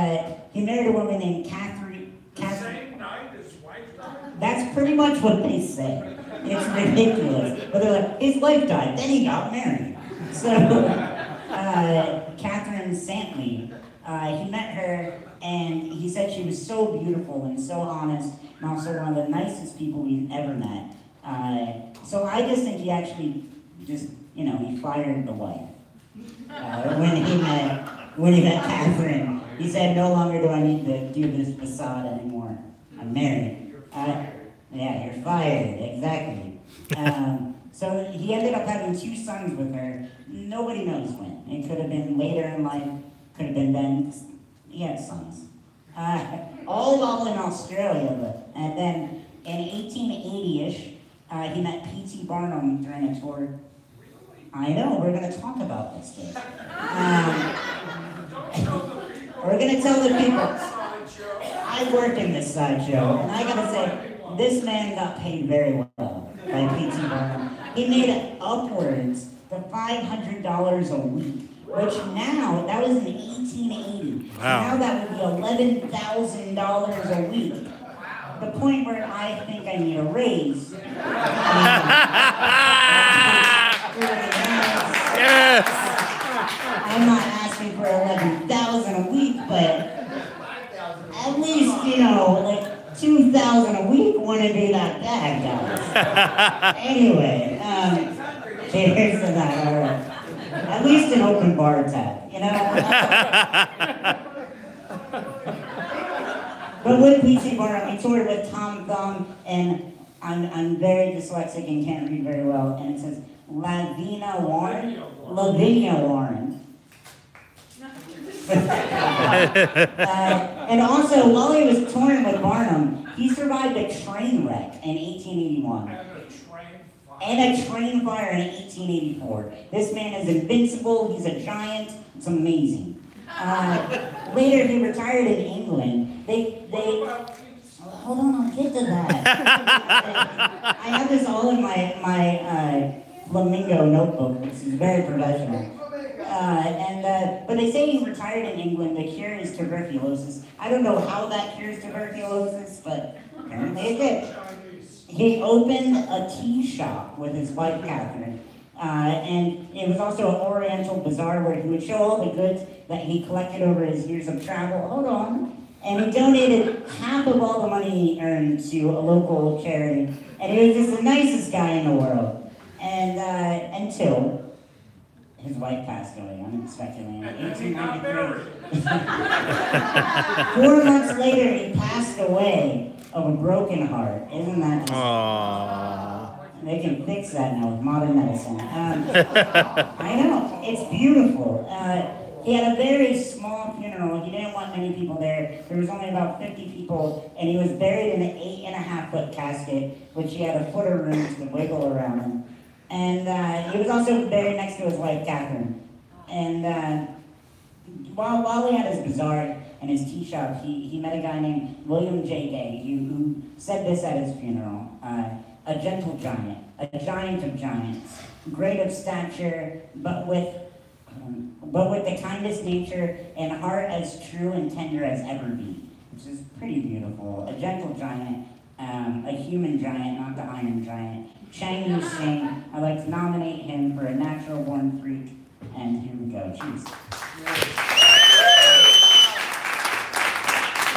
he married a woman named Catherine. Same night his wife died? That's pretty much what they say. It's ridiculous. But they're like, his wife died, then he got married. So, Catherine Santley, he met her, and he said she was so beautiful and so honest, and also one of the nicest people he's ever met. So I just think he actually he fired the wife. When he met Catherine, he said, no longer do I need to do this facade anymore. I'm married. Yeah, you're fired, exactly. So he ended up having 2 sons with her. Nobody knows when. It could have been later in life, could have been then. He had sons. All while in Australia. And then in 1880-ish, he met P.T. Barnum during a tour. I know, we're going to talk about this kid. We're going to tell the people. I work in this sideshow, and I got to say, this man got paid very well by P.T. Barnum. He made upwards to $500 a week, which now, that was in 1880. Wow. Now that would be $11,000 a week. The point where I think I need a raise. Yes! I'm not asking for $11,000 a week, but at least, like $2,000 a week wouldn't be that bad, guys. Anyway, cheers to that, all right. At least an open bar tab, But with P.T. Barnum, he toured with Tom Thumb, and I'm very dyslexic and can't read very well, and it says Lavinia Warren. And also, while he was touring with Barnum, he survived a train wreck in 1881. And a train fire in 1884. This man is invincible, he's a giant, it's amazing. Later, he retired in England. Hold on, I'll get to that. I have this all in my flamingo notebook, which is very professional. But they say he retired in England to cure his tuberculosis. I don't know how that cures tuberculosis, but apparently it did. He opened a tea shop with his wife, Catherine. And it was also an Oriental bazaar where he would show all the goods that he collected over his years of travel. Hold on. And he donated half of all the money he earned to a local charity. And he was just the nicest guy in the world. And until his wife passed away unexpectedly in 1893. 4 months later, he passed away of a broken heart. Isn't that just... Aww. They can fix that now with modern medicine. I know, it's beautiful. He had a very small funeral. He didn't want many people there. There was only about 50 people, and he was buried in an 8.5-foot casket, which he had a foot of room to wiggle around him. And he was also buried next to his wife, Catherine. And while he had his bazaar and his tea shop, he met a guy named William J. Day, who said this at his funeral. A gentle giant, a giant of giants, great of stature, but with the kindest nature and heart as true and tender as ever be, which is pretty beautiful. A gentle giant, a human giant, not the iron giant. Chang Yu Sing, I'd like to nominate him for a natural born freak, and here we go. Cheers.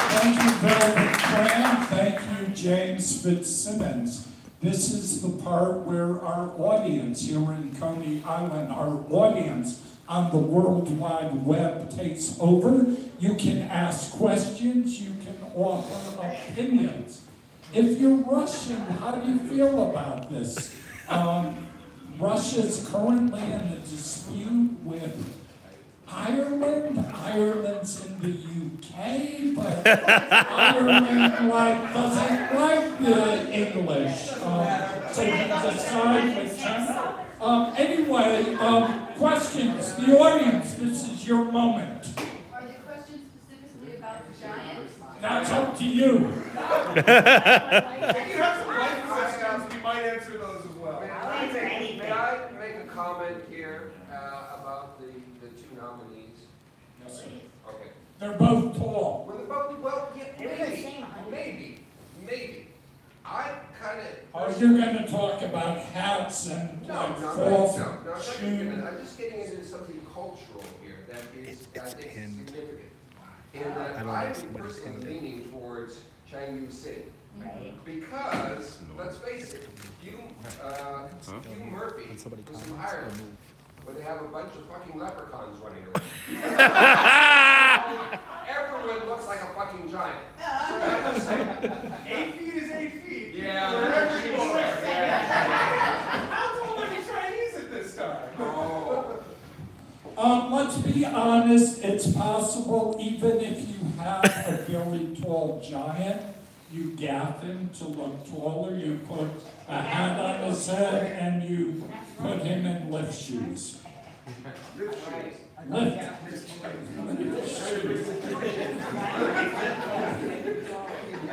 Thank you, Velvet Cram. Thank you, James Fitzsimmons. This is the part where our audience here in Coney Island, our audience on the World Wide Web takes over. You can ask questions, you can offer opinions. If you're Russian, how do you feel about this? Russia is currently in a dispute with Ireland. Ireland's in the UK, but Ireland doesn't like the English. So you decide with China. Anyway, questions. The audience, this is your moment. Are the questions specifically about the Giants? That's up to you. If you have some life questions, we might answer those as well. May I make a comment here about the two nominees? Yes, sir. Okay. They're both tall. Well, yeah, maybe. I kind of. Oh, you're going to talk about hats and No, like no, fall no, no, shoes. I'm just getting into something cultural here that is, I think, significant. In that I'm personally leaning towards Chang Yu-sing. Because, let's face it, Hugh Murphy was from Ireland, where they have a bunch of fucking leprechauns running around. Everyone looks like a fucking giant. So I'm just saying, 8 feet is 8 feet. yeah. Wherever you are. How tall are the Chinese at this time? Oh. Let's be honest, it's possible even if you have a very tall giant, you gaff him to look taller, you put a hat on his head and you put him in lift shoes. Lift.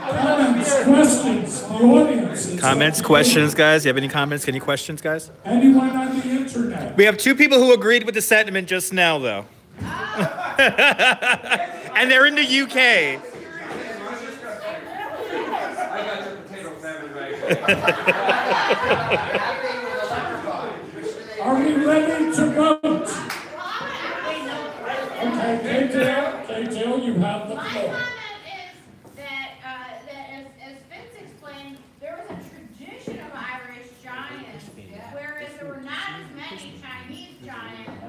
Comments, questions, the audience. It's Comments, up to questions, guys? You have any comments? Any questions, guys? you. Anyone on the internet? We have two people who agreed with the sentiment just now, though. And they're in the UK. I got your potato famine right here. Are we ready to vote? Okay, K-Tail, you have the My floor. comment is that, as Vince explained, there was a tradition of Irish giants, whereas there were not as many Chinese giants.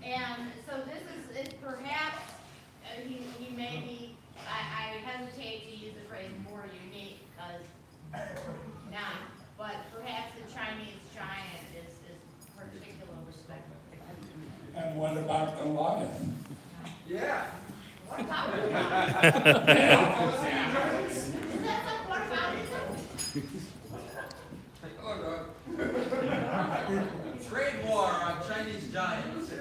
And so this is perhaps, he may be, I hesitate to use the phrase more unique, because not, but perhaps the Chinese giant is particular respect. And what about the lion? Yeah. What about it? Is that what about it? Trade war on Chinese giants.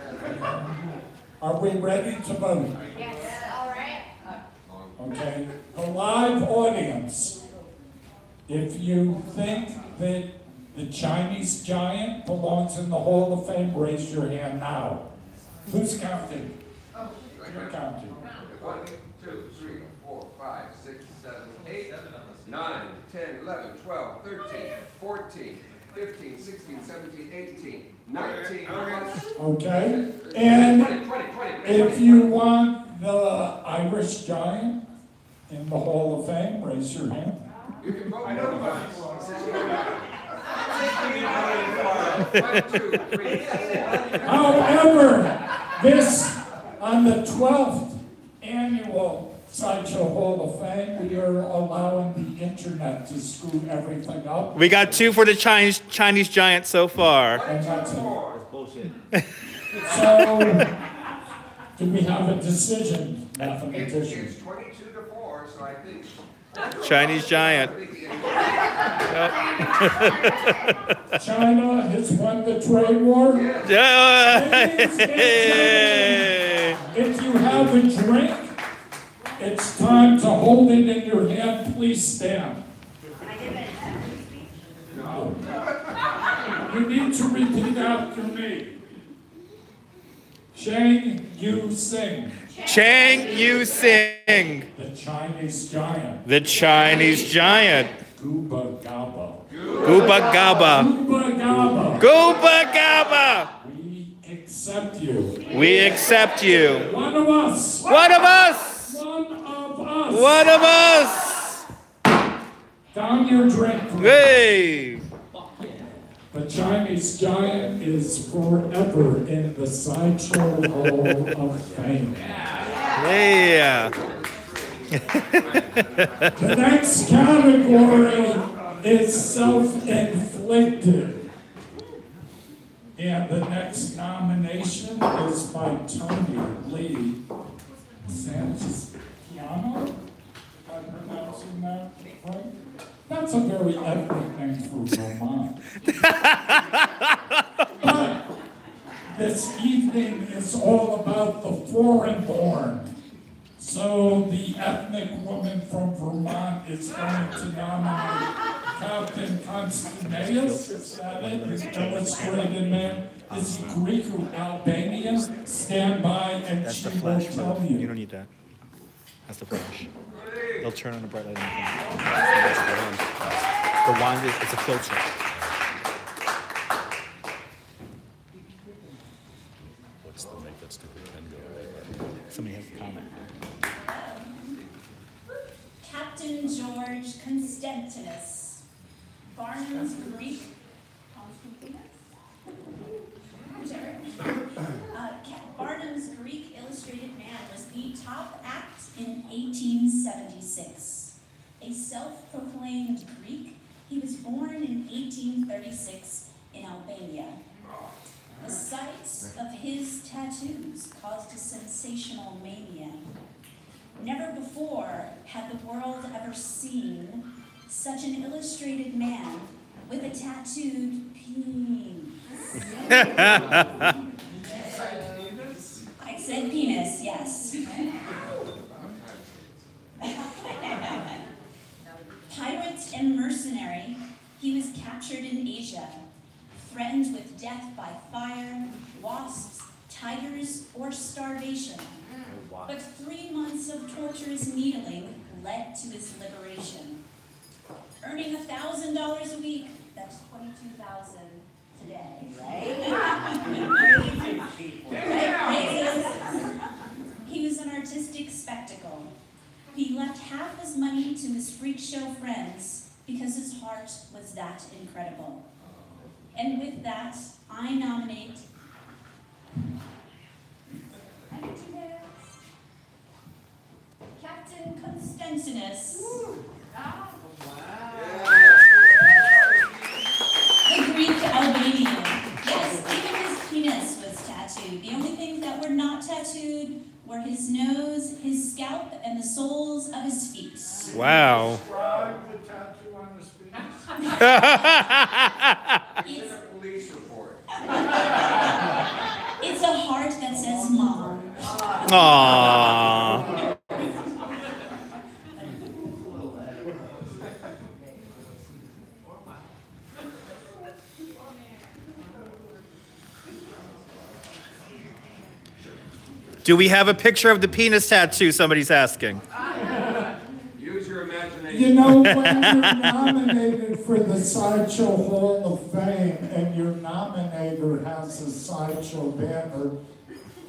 Are we ready to vote? Yes, all right. Okay, the live audience, if you think that the Chinese giant belongs in the Hall of Fame, raise your hand now. Who's counting? You're counting. 1, 2, 3, 4, 5, 6, 7, 8, 9, 10, 11, 12, 13, 14, 15, 16, 17, 18, 19. Okay, and 20, 20. if you want the Irish giant in the Hall of Fame, raise your hand. You can vote. I know However, this, on the 12th annual Sideshow Hall of Fame, we are allowing the internet to screw everything up. We got two for the Chinese giant so far. And that's it. So, do we have a decision, mathematicians? It's 22 to 4, so I think. Chinese giant. China has won the trade war. Ladies and gentlemen, if you have a drink, it's time to hold it in your hand. Please stand. No. You need to repeat after me. Chang Yu-sing. Chang Yu-sing. The Chinese giant. The Chinese giant. Gooba Gaba. Gooba Gaba. Gooba Gaba. Gooba Gaba. We accept you. We accept you. One of us. One of us. One of us. One of us. Down your drink. please. Hey. The Chinese giant is forever in the Sideshow Hall of Fame. Yeah. The next category is self-inflicted. And the next nomination is by Tony Lee Santiano. Am I pronouncing that right? That's a very ethnic name for Vermont. But this evening is all about the foreign-born. So the ethnic woman from Vermont is going to nominate Captain Constantius. Is that it? His illustrated man. Is he Greek or Albanian? Stand by and That's she the will flash. tell You you. don't need that. That's the flash. They'll turn on the bright light. The wand is it's a filter. What's the make that stupid pen go away? Somebody has a comment. Captain George Constantinus, Barnum's Greek. Barnum's Greek illustrated man was the top act in 1876. A self-proclaimed Greek, he was born in 1836 in Albania. The sight of his tattoos caused a sensational mania. Never before had the world ever seen such an illustrated man with a tattooed penis. I said penis, yes. Pirate and mercenary, he was captured in Asia, threatened with death by fire, wasps, tigers, or starvation. But 3 months of torturous needling led to his liberation. Earning $1,000 a week, that's $22,000 today, right? He was an artistic spectacle. He left half his money to his freak show friends because his heart was that incredible. And with that, I nominate Captain Constantinus. The Greek Albanian. Yes, even his penis was tattooed. The only things that were not tattooed were his nose, his scalp, and the soles of his feet. Wow. Describe the tattoo on his penis. Police report. It's a heart that says mom. Aww. Do we have a picture of the penis tattoo? Somebody's asking. Use your imagination. You know, when you're nominated for the Sideshow Hall of Fame and your nominator has a Sideshow banner,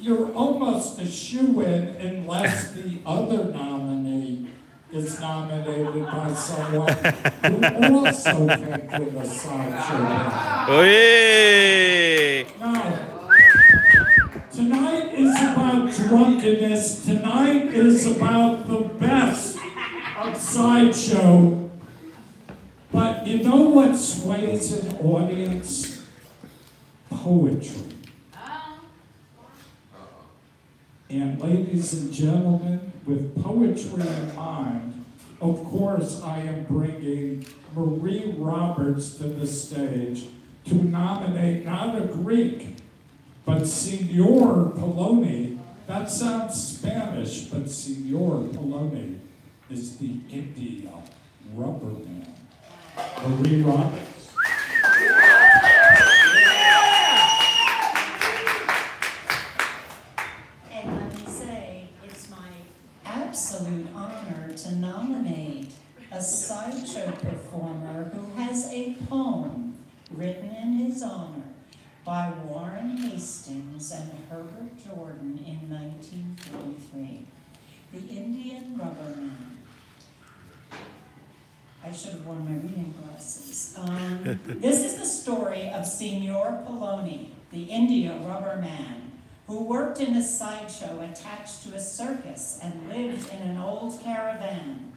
you're almost a shoo-in unless the other nominee is nominated by someone who also came with a Sideshow banner. Oy! Now, tonight is about drunkenness. Tonight is about the best of Sideshow. But you know what sways an audience? Poetry. And ladies and gentlemen, with poetry in mind, of course I am bringing Marie Roberts to the stage to nominate not a Greek, but Signor Poloni. That sounds Spanish, but Signor Poloni is the India rubber man. Marie Roberts. And let me say, it's my absolute honor to nominate a sideshow performer who has a poem written in his honor by Warren Hastings and Herbert Jordan in 1943, The Indian Rubber Man. I should have worn my reading glasses. This is the story of Signor Poloni, the India Rubber Man, who worked in a sideshow attached to a circus and lived in an old caravan.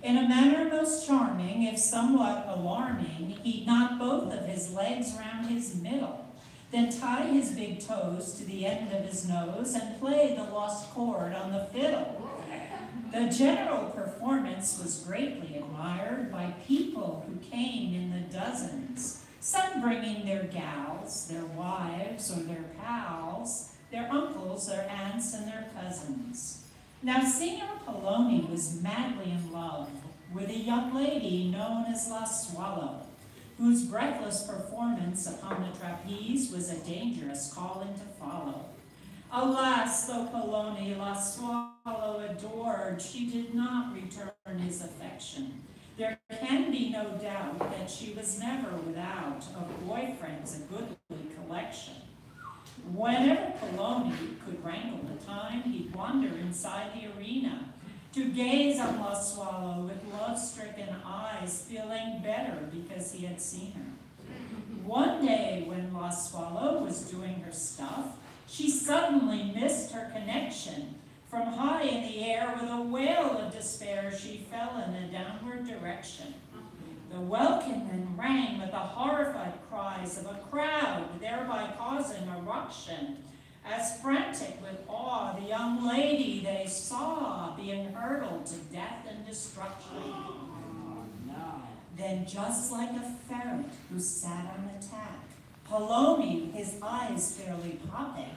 In a manner most charming, if somewhat alarming, he knocked both of his legs round his middle. then tie his big toes to the end of his nose and play the lost chord on the fiddle. The general performance was greatly admired by people who came in the dozens, some bringing their gals, their wives, or their pals, their uncles, their aunts, and their cousins. Now, Signor Poloni was madly in love with a young lady known as La Swallow, whose breathless performance upon the trapeze was a dangerous calling to follow. Alas, though Poloni La Swallow adored, she did not return his affection. There can be no doubt that she was never without of boyfriends a goodly collection. Whenever Poloni could wrangle the time, he'd wander inside the arena to gaze on La Swallow with love-stricken eyes, feeling better because he had seen her. One day when La Swallow was doing her stuff, she suddenly missed her connection. From high in the air with a wail of despair, she fell in a downward direction. The welkin then rang with the horrified cries of a crowd, thereby causing a ruction. As frantic with awe, the young lady they saw being hurtled to death and destruction. Then, just like a ferret who sat on the tack, Poloni, his eyes fairly popping,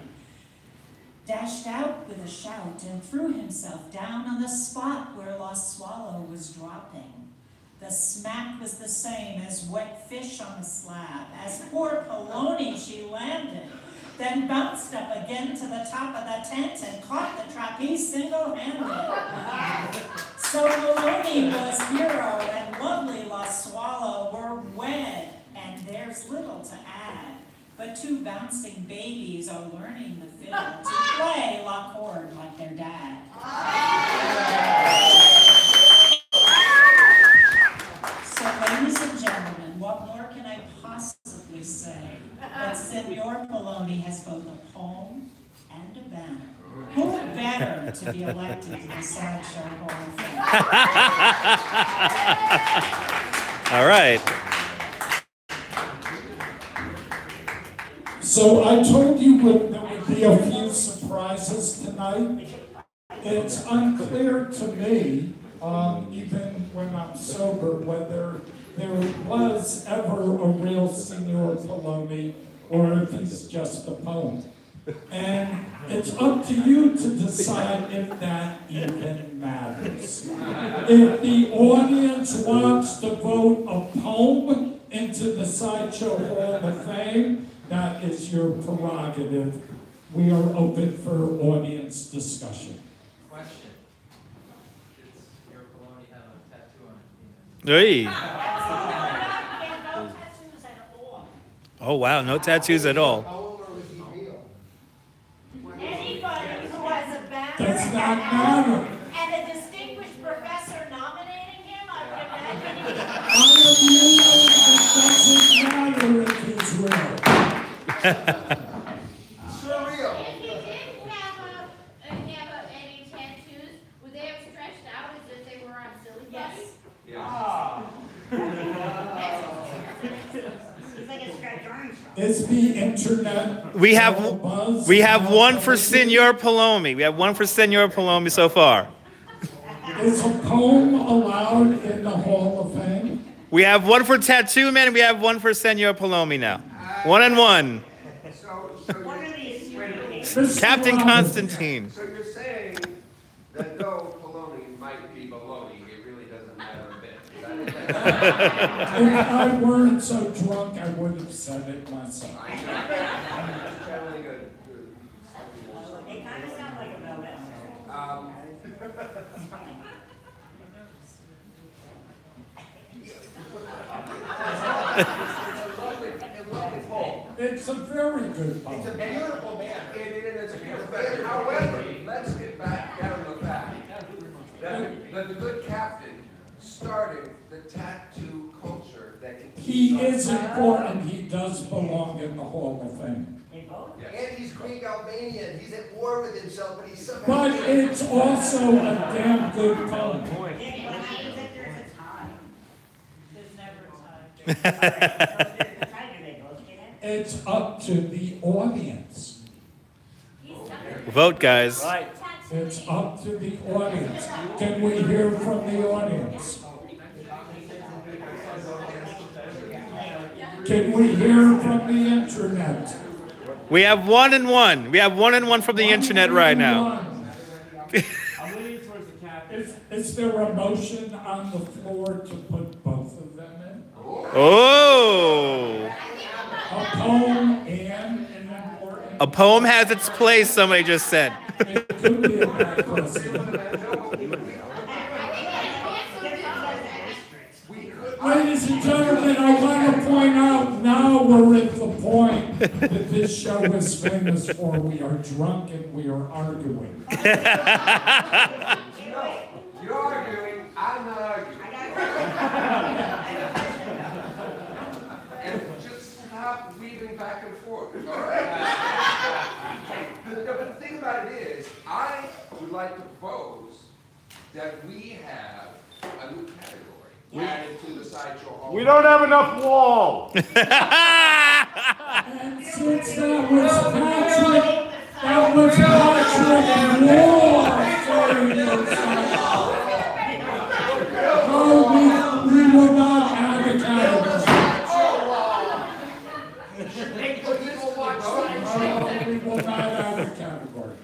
dashed out with a shout and threw himself down on the spot where La Swallow was dropping. The smack was the same as wet fish on a slab. As poor Poloni she landed, then bounced up again to the top of the tent and caught the trapeze single-handed. So Poloni was hero and lovely La Swallow were wed, and there's little to add. But two bouncing babies are learning the fiddle to play la chord like their dad. So, ladies and gentlemen, what more can I possibly say? That Signor Poloni has both a poem and a banner. Who better to be elected to the Sideshow Hall of Fame? All right. So I told you there would be a few surprises tonight. It's unclear to me, even when I'm sober, whether there was ever a real Signor Poloni or if he's just a poem. And it's up to you to decide if that even matters. If the audience wants to vote a poem into the Sideshow Hall of Fame, that is your prerogative. We are open for audience discussion. Question. Does your Poloni have a tattoo on it? Hey. Oh, wow, no tattoos at all. Anybody who has a banner Does not matter. and a distinguished professor nominating him, I would imagine he would. I am ruling it doesn't matter if he's real. Surreal. If he didn't have any tattoos, would they have stretched out as if they were on silly putty? Oh. He's like a stretch Armstrong. Is the internet We have buzz? one for Signor Poloni. We have one for Signor Poloni so far. Is a poem allowed in the Hall of Fame? We have one for Tattoo Man, and we have one for Signor Poloni now. One and one. What are these? Captain Constantine. So you're saying that though Poloni might be baloney, it really doesn't matter a bit. Is that If I weren't so drunk, I would have said it myself. I'm channeling a They kind of sound like a velvet. It's a very good poem. It's a beautiful man. It's a beautiful man. However, let's get back down to the fact that the good captain started the tattoo culture that can He is important. He does belong in the Hall of Fame. And he's Greek Albanian. He's at war with himself, but he's somehow. But it's also a damn good poem. There's never a time. It's It's up to the audience. Vote, guys. It's up to the audience. Can we hear from the audience? Can we hear from the internet? We have 1 and 1. We have 1 and 1 from the internet right now. Is there a motion on the floor to put both of them in? Oh. A poem and an important. A poem has its place, somebody just said. It could be a bad precedent. Ladies and gentlemen, I want to point out now we're at the point that this show is famous for. We are drunk and we are arguing. You're arguing, I'm not arguing. And just stop weaving back and forth, all right? But the thing about it is, I would like to propose that we have a new category added to the Sideshow Hall. We don't have enough wall. And since that was Patrick Ward, we will not have a category. We will not have a category.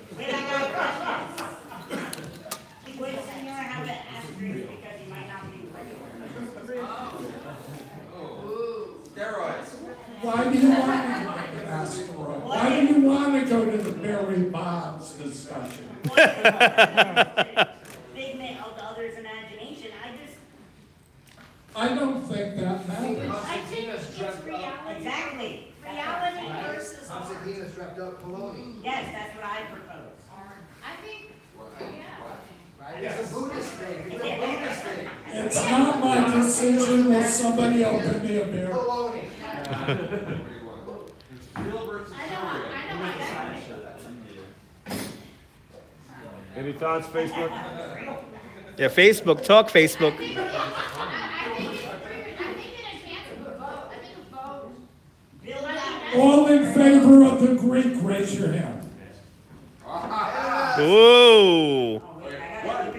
Why do you want to asteroid? Why do you want to go to the Barry Bonds discussion? Figment of the other's imagination. I don't think that matters. I think it's reality. Exactly. Reality versus I'm art. saying Venus wrapped up baloney. Yes, that's what I propose. I think, yeah. Right? It's a Buddhist thing. It's a Buddhist thing. It's not my decision. Will somebody open me a beer? Baloney. Any thoughts, Facebook? Yeah, Facebook. Talk Facebook. I think in advance of a vote, I think a vote. All in favor of the Greek, raise your hand. Ooh. 1,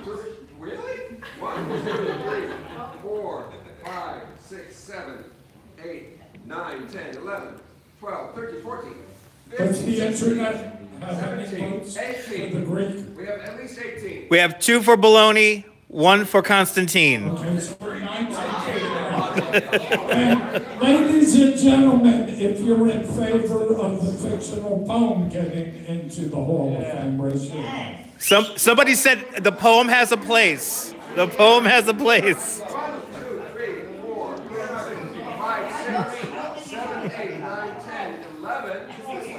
2, really? 1, 2, 3, 4, 5, 6, 7, 8, 9, 10, 11, 12, 13, 14. Does the internet have any votes for 18. the Greek? We have at least 18. We have 2 for Bologna, 1 for Constantine. Okay, so we're 19. And ladies and gentlemen, if you're in favor of the fictional poem getting into the Hall of Fame, raise your hand. Somebody said the poem has a place. The poem has a place. 1, 2, 3, 4, 5, 6, 7, 8, 9, 10, 11, 12, 14.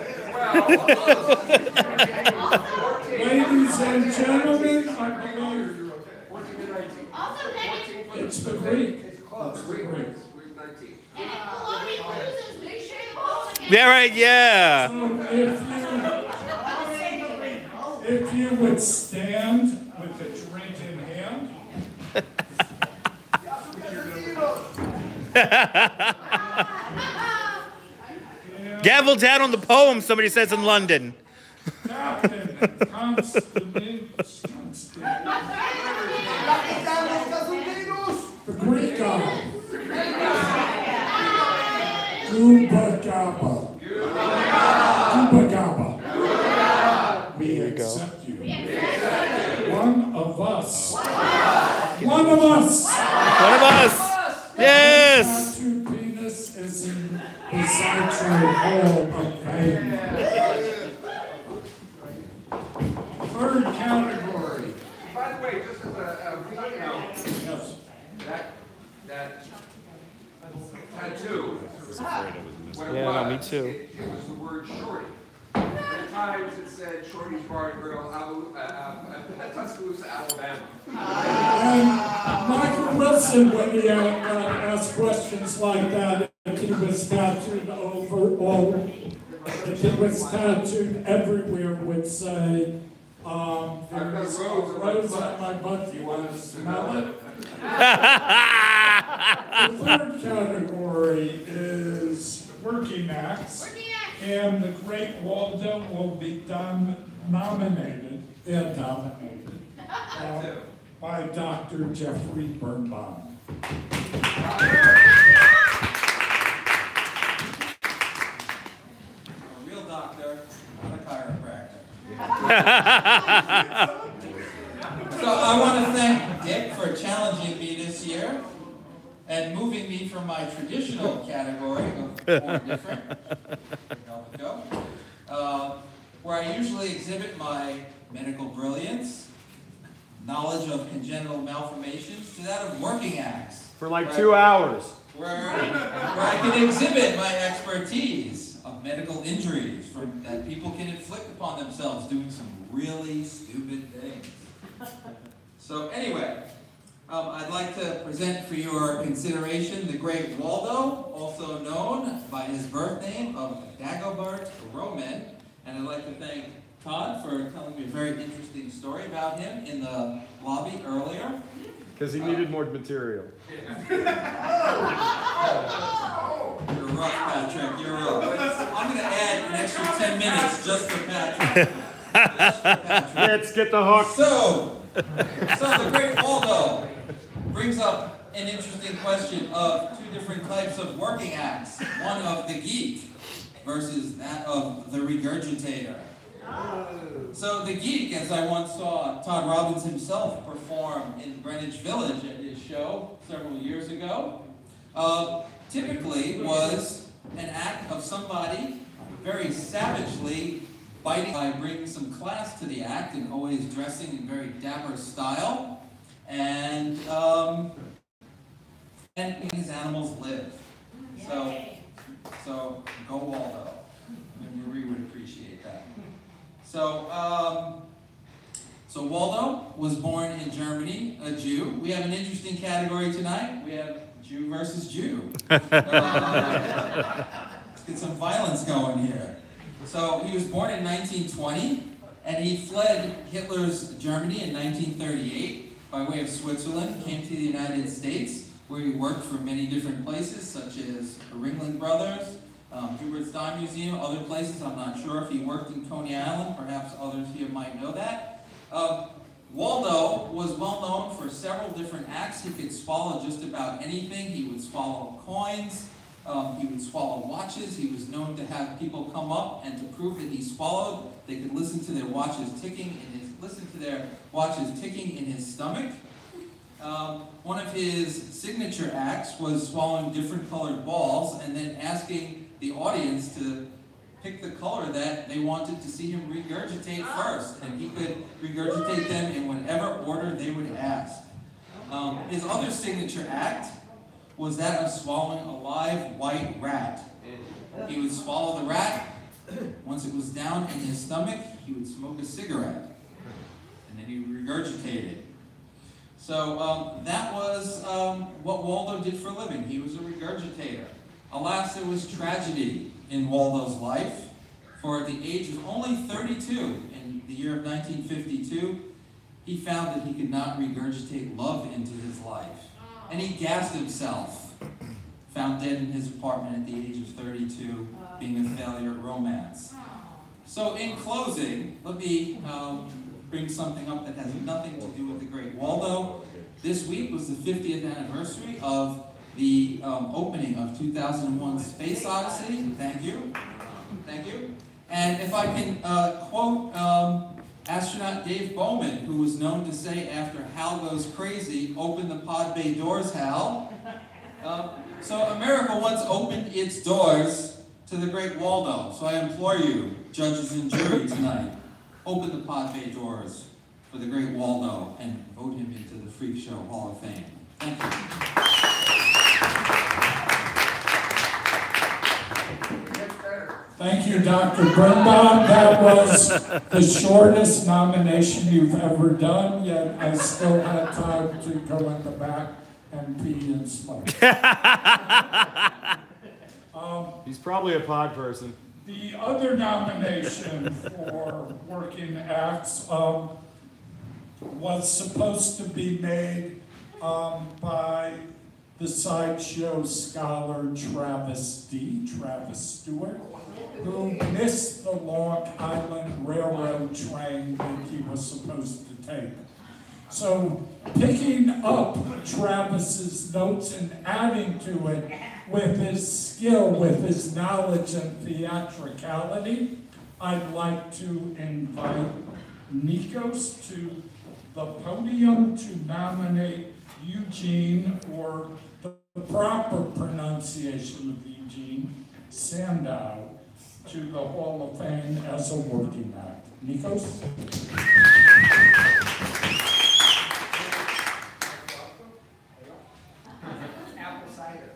Ladies and gentlemen, I believe 14 and 19. Also, Megan, it's the Greek. It's close. Week 19. and if Bologna loses, make sure the poll again. Yeah, right, yeah. So if you would stand with the drink in hand. Gavel down on the poem, somebody says in London. Captain Constantine. The Greek guy. Gooba Gabba. Gooba Gabba. We accept you. One of us. One of us. One of us. Yes. Tattoo penis is in the Sideshow Hall of Fame. Third category. By the way, just as a footnote, Yes. that tattoo, what it Yeah, no, me was, too. it was the word shorty. At times it said Shorty's Bar and Grill, Tuscaloosa, Alabama. And Michael Wilson, when he asked questions like that, if he was tattooed if he was tattooed everywhere, would say, there's a rose on my butt, you want to smell it? The third category is working acts. Working acts. And the Great Waldo will be nominated by Dr. Jeffrey Birnbaum. A real doctor, not a chiropractor. So I want to thank Dick for challenging me this year and moving me from my traditional category of more different, where I usually exhibit my medical brilliance, knowledge of congenital malformations, to that of working acts. For like 2 hours. Where I can exhibit my expertise of medical injuries that people can inflict upon themselves doing some really stupid things. So anyway, I'd like to present for your consideration the Great Waldo, also known by his birth name of Dagobert Roman. And I'd like to thank Todd for telling me a very interesting story about him in the lobby earlier. Because he needed more material. You're rough, Patrick. You're rough. I'm going to add an extra 10 minutes just for Patrick. Let's get the hook. So the Great Waldo brings up an interesting question of two different types of working acts. One of the geek versus that of the regurgitator. So the geek, as I once saw Todd Robbins himself perform in Greenwich Village at his show several years ago, typically was an act of somebody very savagely biting by bringing some class to the act and always dressing in very dapper style and making his animals live. So go Waldo. And Marie would appreciate that. So Waldo was born in Germany, a Jew. We have an interesting category tonight. We have Jew versus Jew. Let's get some violence going here. So he was born in 1920, and he fled Hitler's Germany in 1938 by way of Switzerland, came to the United States, where he worked for many different places, such as Ringling Brothers, Hubert Stein Museum, other places. I'm not sure if he worked in Coney Island. Perhaps others here might know that. Waldo was well known for several different acts. He could swallow just about anything. He would swallow coins. He would swallow watches. He was known to have people come up and to prove that he swallowed, they could listen to their watches ticking in his stomach. One of his signature acts was swallowing different colored balls and then asking the audience to pick the color that they wanted to see him regurgitate first, and he could regurgitate them in whatever order they would ask. His other signature act was that of swallowing a live white rat. He would swallow the rat. Once it was down in his stomach, he would smoke a cigarette, and then he would regurgitate it. So that was what Waldo did for a living. He was a regurgitator. Alas, there was tragedy in Waldo's life. For at the age of only 32, in the year of 1952, he found that he could not regurgitate love into his life. And he gassed himself, found dead in his apartment at the age of 32, being a failure at romance. So in closing, let me bring something up that has nothing to do with the Great Waldo. This week was the 50th anniversary of the opening of 2001 Space Odyssey. Thank you. Thank you. And if I can quote astronaut Dave Bowman, who was known to say after Hal goes crazy, open the pod bay doors, Hal. So America once opened its doors to the Great Waldo. So I implore you, judges and jury tonight, open the pod bay doors for the Great Waldo and vote him into the Freak Show Hall of Fame. Thank you. Thank you, Dr. Birnbaum. That was the shortest nomination you've ever done, yet I still had time to go in the back and pee and smoke. He's probably a pod person. The other nomination for working acts was supposed to be made by the Sideshow scholar Travis Stewart, who missed the Long Island Railroad train that he was supposed to take. So picking up Travis's notes and adding to it with his skill, with his knowledge and theatricality, I'd like to invite Nikos to the podium to nominate Eugene, or the proper pronunciation of Eugene, Sandow, to the Hall of Fame as a working act. Nikos? Apple cider.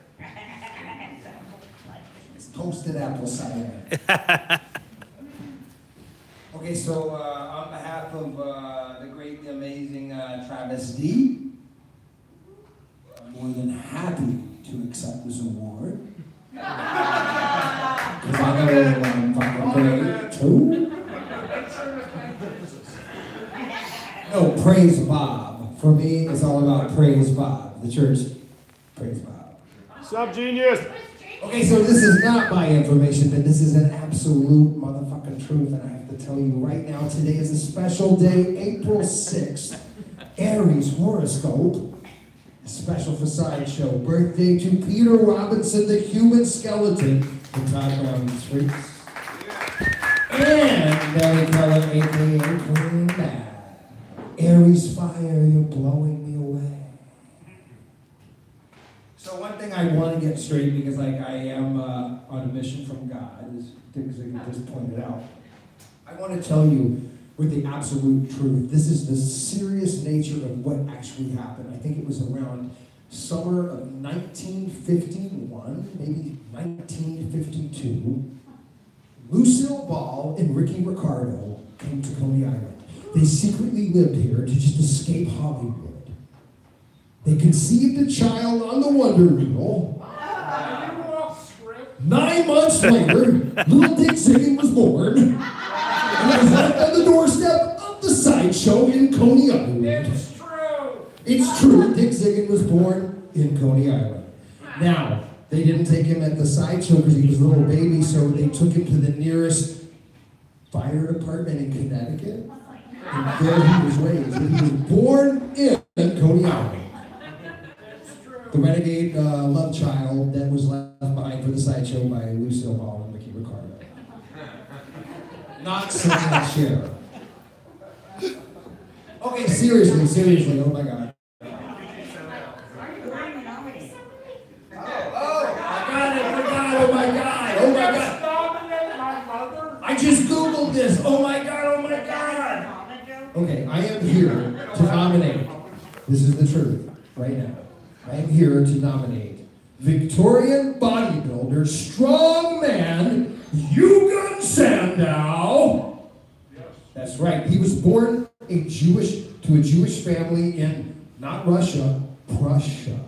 Toasted apple cider. Okay, so on behalf of the great, the amazing Travis D, I'm more than happy to accept this award. Because I know I'm fucking great too. No, praise Bob. For me, it's all about praise Bob. The church, praise Bob. Sup, genius? Okay, so this is not my information, but this is an absolute motherfucking truth, and I have to tell you right now, today is a special day, April 6th, Aries horoscope, special for Sideshow, birthday to Peter Robinson, the human skeleton, from Todd Brown's Streets, and Nelly Keller, aka Queen Mad. Aries fire, you're blowing me away. So one thing I want to get straight, because like I am on a mission from God, as Dick Ziegler just pointed out, I want to tell you with the absolute truth, this is the serious nature of what actually happened. I think it was around summer of 1951, maybe 1952. Lucille Ball and Ricky Ricardo came to Coney Island. They secretly lived here to just escape Hollywood. They conceived a child on the Wonder Wheel. 9 months later, little Dick Ziggin was born. And it was left on the doorstep of the Sideshow in Coney Island. It's true. It's true, Dick Ziggin was born in Coney Island. Now, they didn't take him at the Sideshow because he was a little baby, so they took him to the nearest fire department in Connecticut. And there he was raised. And he was born in Coney Island. The renegade love child that was left behind for the Sideshow by Lucille Ball and Ricky Ricardo. Not so much here. Okay, seriously, oh my God. I got it, oh my God. I just Googled this, oh my God. Okay, I am here to nominate, this is the truth, right now. I am here to nominate Victorian bodybuilder, strongman, Eugen Sandow. That's right. He was born to a Jewish family in, not Russia, Prussia.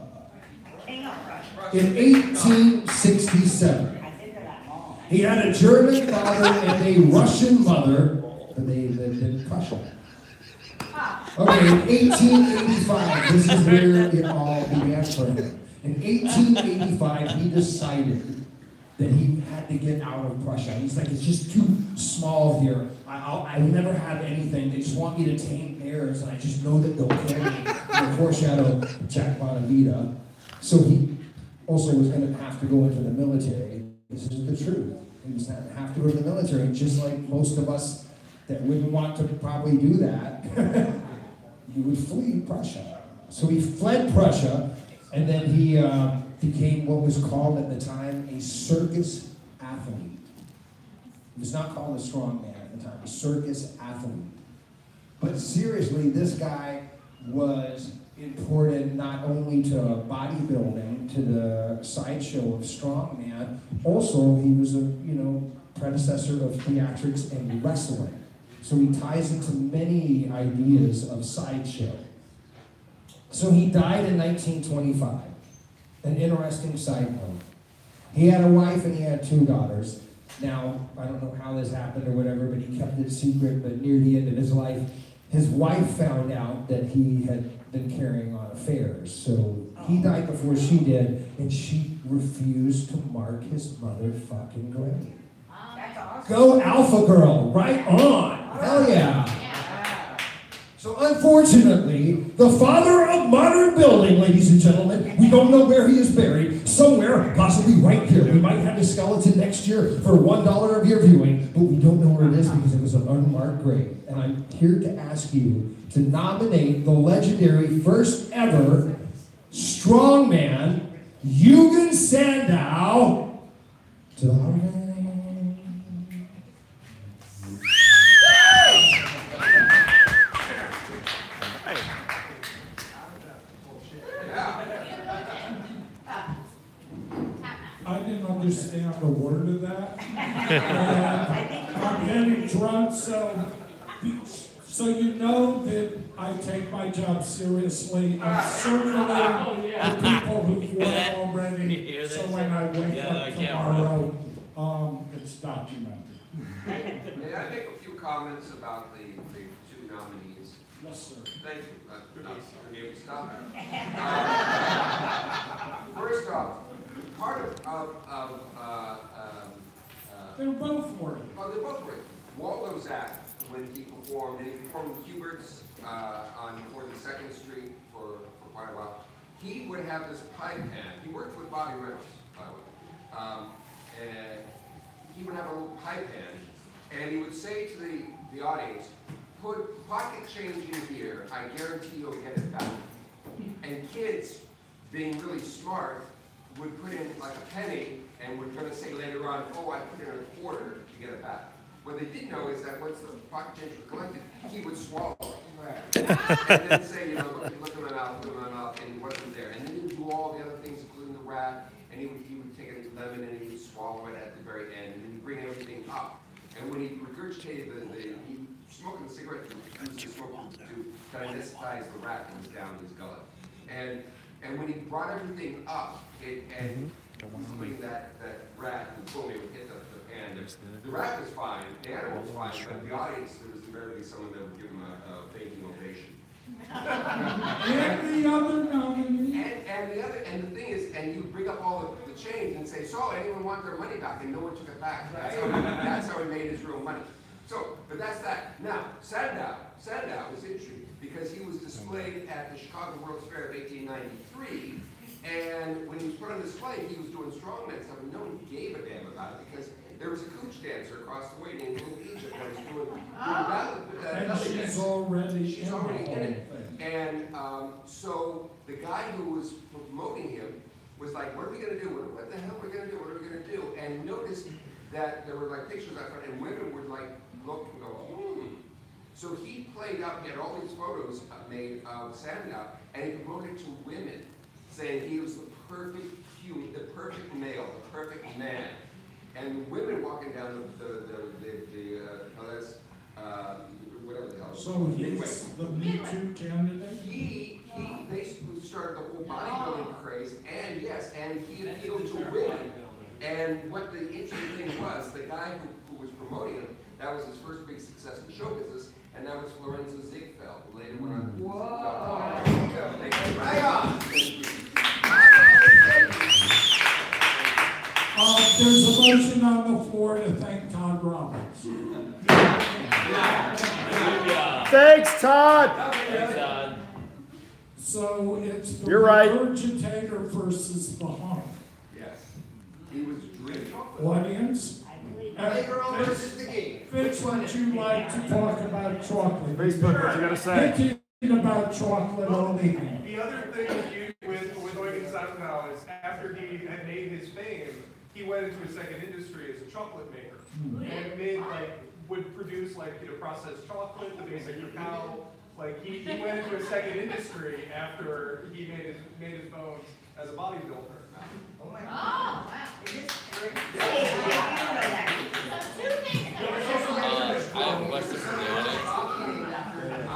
In 1867. He had a German father and a Russian mother, but they lived in Prussia. Okay, in 1885, this is where it all began for him. In 1885, he decided that he had to get out of Prussia. He's like, it's just too small here. I never have anything. They just want me to tame bears, and I just know that they'll kill me. And foreshadow Jack Bonavita. So he also was going to have to go into the military. This is the truth. He was going to have to go to the military, just like most of us that wouldn't want to probably do that. He would flee Prussia. So he fled Prussia, and then he became what was called at the time a circus athlete. It was not called a strongman at the time, a circus athlete. But seriously, this guy was important not only to bodybuilding, to the Sideshow of strongman, also he was a predecessor of theatrics and wrestling. So he ties into many ideas of Sideshow. So he died in 1925. An interesting side note. He had a wife and he had 2 daughters. Now, I don't know how this happened or whatever, but he kept it secret, but near the end of his life, his wife found out that he had been carrying on affairs. So He died before she did, and she refused to mark his motherfucking grave. That's awesome. Go Alpha Girl, right on. Hell yeah. So unfortunately, the father of modern building, ladies and gentlemen, we don't know where he is buried. Somewhere, possibly right here. We might have his skeleton next year for $1 of your viewing, but we don't know where it is because it was an unmarked grave. And I'm here to ask you to nominate the legendary first ever strongman, Eugen Sandow, to the Hall of Fame. I didn't understand a word of that. I'm getting drunk, so you know that I take my job seriously. I'm circling the people who've won already, so when I wake up tomorrow, it's documented. May I make a few comments about the two nominees? Yes, sir. Thank you. Stop. First off, part of they're both worthy. Oh, they're both worthy. Waldo's act, when he performed Hubert's on 42nd Street for quite a while, he would have this pipe pan. He worked with Bobby Reynolds, by the way. And he would have a little pipe pan, and he would say to the audience, put pocket change in here, I guarantee you'll get it back. And kids, being really smart, would put in like a penny and were going to say later on, oh, I put in a quarter to get it back. What they didn't know is that once the pocket change was collected, he would swallow it. And then say, you know, look in my mouth, and he wasn't there. And then he would do all the other things, including the rat, and he would take a lemon and he would swallow it at the very end, and then he'd bring everything up. And when he regurgitated he smoking the cigarette, he used the smoke to kind of anesthetize the rat that was down his gullet. And when he brought everything up, including that rat, and boom, it would hit the pan. The rat was fine, the animal was fine, but the audience, there was invariably someone that would give him a fainting ovation. And the other nominee. And the thing is, and you bring up all the change and say, so anyone want their money back? And no one took it back. That's how he made his real money. So, but that's that. Now, Sandow was interesting because he was displayed at the Chicago World's Fair of 1893. And when he was put on display, he was doing strongman stuff, and no one gave a damn about it because there was a cooch dancer across the way named Little Egypt that was doing and she's already in it. And so the guy who was promoting him was like, what are we going to do? What the hell are we going to do? What are we going to do? And noticed that there were like pictures out front, and women would like look and go, So he played up, he had all these photos made of Sandow, and he promoted to women, saying he was the perfect human, the perfect male, the perfect man. And women walking down whatever the hell. So he's the Me Too candidate? He basically started the whole bodybuilding craze, and yes, and he appealed to women. And what the interesting thing was, the guy who was promoting him, that was his first big success in show business, and that was Florenzo Ziegfeld, who later went on. There's a motion on the floor to thank Todd Roberts. Thanks, Todd. So it's the You're right. regurgitator versus the hunk. Yes. He was drinking. Audience? Fitz, would you like to talk about chocolate? Facebook, what you gotta say? Thinking about chocolate all evening. The other thing with Eugen Sandow is after he had made his fame, he went into a second industry as a chocolate maker. And made would produce processed chocolate, the basic cacao. He went into a second industry after he made his bones as a bodybuilder. Oh my God. Oh, wow. I have a question from the audience.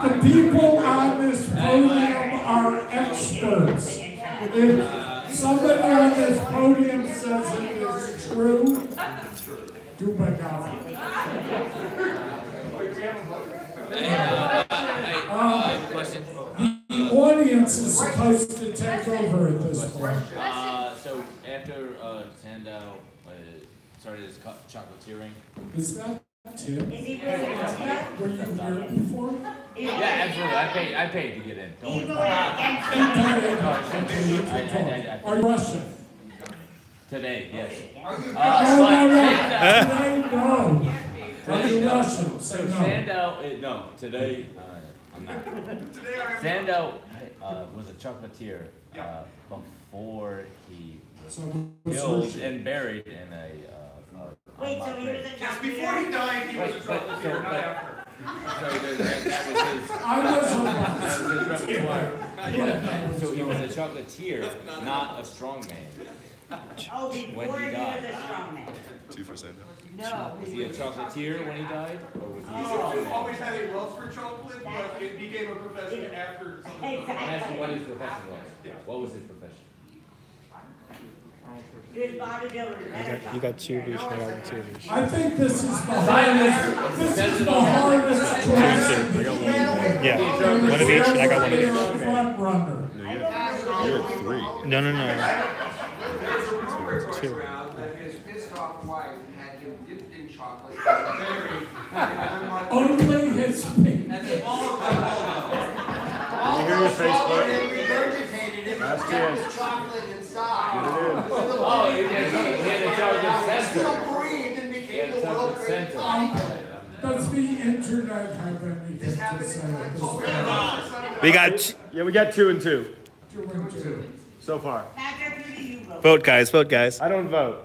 The people on this podium are experts. If somebody on this podium says it is true, do my job. I have a question. The audience is supposed to take over at this point. So after Sandow started his chocolatiering. Is that Tim? Were you here before? Yeah, absolutely. I paid to get in. Are you Russian? Today, yes. No. Are you Russian? So Sandow, no, today I'm not. Sandow was a chocolatier before he was killed and buried in a. Wait, so he was a Just before he died, he was a chocolatier, not after. That was his repertoire. So he was a chocolatier, not a strongman. Oh, before he was a strongman. 2 for Sandow. No. Was he a chocolatier when he died? Or was he He always had a love for chocolate, but it became a profession after something. That's what his profession was. What was his profession? Good bodybuilder. You got 2 of each, I got 2 of each. I think this is the hardest. This is the hardest choice. Yeah, 1 of each, and I got 1 of each. Front runner. You're 3. No. That his pissed off wife had him dipped in chocolate. Only his feet. You hear your Facebook? That's good. Chocolate inside. Get it in. Oh, he had a chocolate center. He had a chocolate center. Does the internet have anything to say at this point? We got. Yeah, we got 2 and 2 2 and 2. so far. Vote, guys. Vote, guys. I don't vote.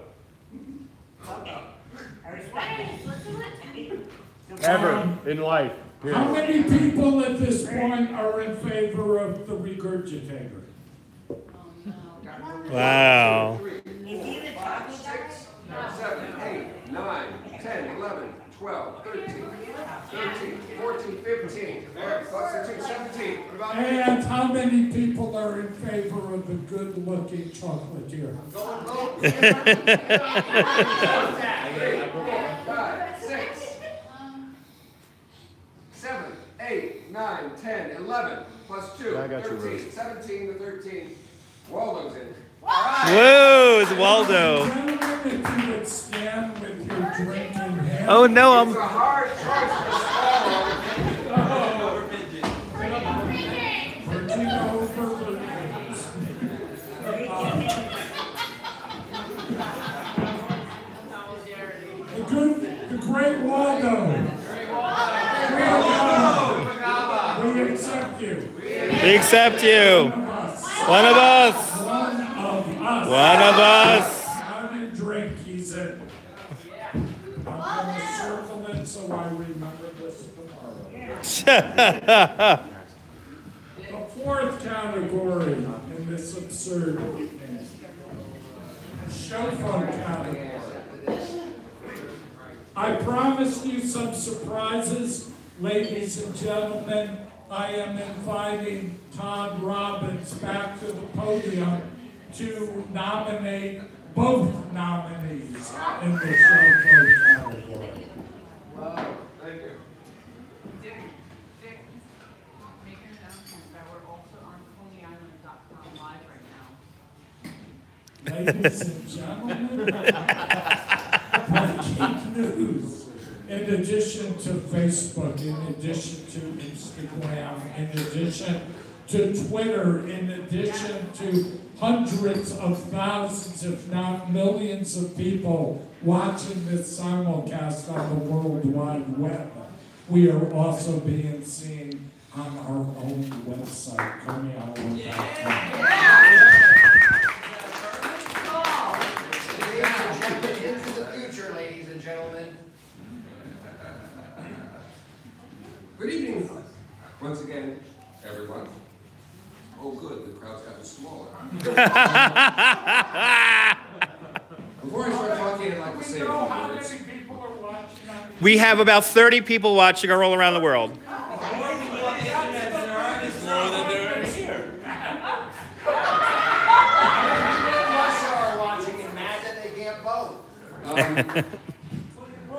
Ever in life. Period. How many people at this point are in favor of the regurgitator? Wow. 6, 7, 8, 9, 10, 11, 12, 13, 14, 15, plus 13, 17. What about And how many people are in favor of the good-looking chocolatier? 5, 6, 7, 8, 9, 10, 11, plus 2, Yeah, I got you, 13, Rose. 17 to 13. Waldo's in. Whoa, it's Waldo. Gentlemen, if you would stand with your drinking hand. Oh no, It's a hard choice to swallow. Bringing over the great Waldo. We accept you. We accept you. One of us. One of us. I'm in drink, he's in. I'm going to circle it so I remember this tomorrow. The fourth category in this absurd show fun category. I promised you some surprises, ladies and gentlemen. I am inviting Todd Robbins back to the podium to nominate both nominees in the show fun category. Wow, thank you. Make an announcement that we're also on ConeyIsland.com live right now. Ladies and gentlemen, breaking news. In addition to Facebook, in addition to Instagram, in addition to Twitter, in addition to hundreds of thousands, if not millions of people watching this simulcast on the World Wide Web, we are also being seen on our own website, ConeyIsland.com. Into the future, ladies and gentlemen. Good evening, once again, everyone. Oh, good, the crowd's gotten smaller. Before I start talking, I'd like to say a few words. We have about 30 people watching all around the world.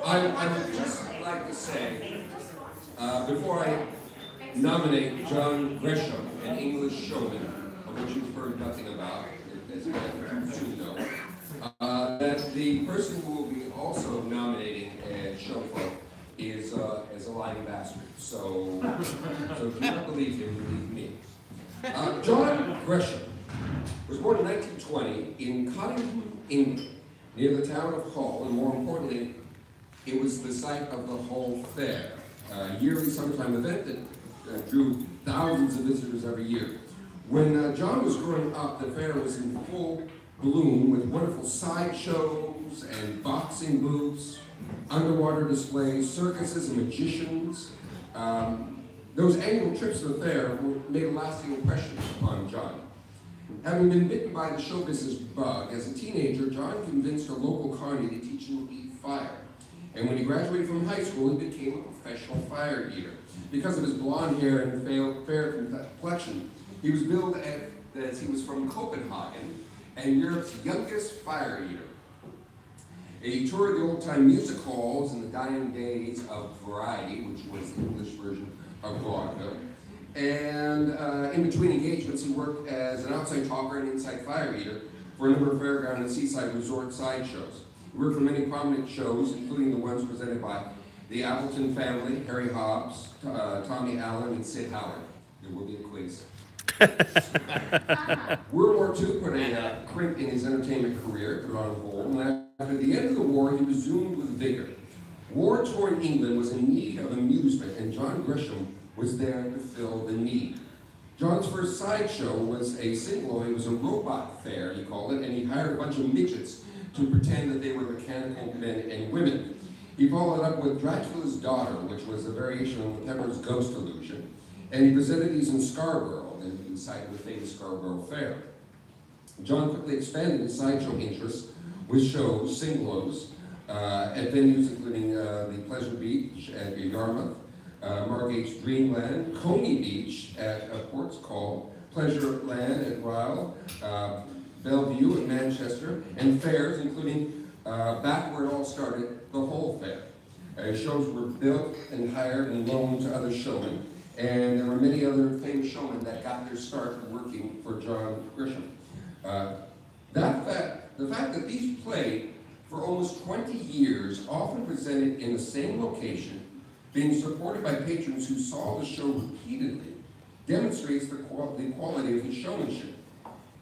I would just like to say, before I nominate John Grisham an English showman, of which you've heard nothing about, as you soon know. That the person who will be also nominating a show folk is a lying bastard. So if you don't believe him, believe me. John Gresham was born in 1920 in Cottingham, England, near the town of Hull, and more importantly, it was the site of the Hull Fair, a yearly summertime event that drew thousands of visitors every year. When John was growing up, the fair was in full bloom with wonderful sideshows and boxing booths, underwater displays, circuses and magicians. Those annual trips to the fair made a lasting impression upon John. Having been bitten by the show business bug, as a teenager, John convinced a local carny to teach him to eat fire. And when he graduated from high school, he became a professional fire eater. Because of his blonde hair and fair complexion, he was billed as he was from Copenhagen and Europe's youngest fire eater. He toured the old-time music halls in the dying days of Variety, which was the English version of vaudeville. And in between engagements, he worked as an outside talker and inside fire eater for a number of fairground and seaside resort sideshows. He worked for many prominent shows, including the ones presented by the Appleton family, Harry Hobbs, Tommy Allen, and Sid Howard. There will be a quiz. World War II put a crimp in his entertainment career, put on hold, and after the end of the war, he resumed with vigor. War-torn England was in need of amusement, and John Gresham was there to fill the need. John's first sideshow was a sing-along. It was a robot fair, he called it, and he hired a bunch of midgets to pretend that they were mechanical men and women. He followed up with Dracula's Daughter, which was a variation on Pepper's Ghost illusion, and he presented these in Scarborough, and he cited the famous Scarborough Fair. John quickly expanded his sideshow interests with shows, sing-lows, at venues including the Pleasure Beach at Yarmouth, Margate's Dreamland, Coney Beach at Ports Call, Pleasure Land at Ryle, Bellevue at Manchester, and fairs including back where it all started, the Hull Fair. Shows were built and hired and loaned to other showmen, and there were many other famous showmen that got their start working for John Gresham. The fact that these played for almost 20 years, often presented in the same location, being supported by patrons who saw the show repeatedly, demonstrates the quality of his showmanship.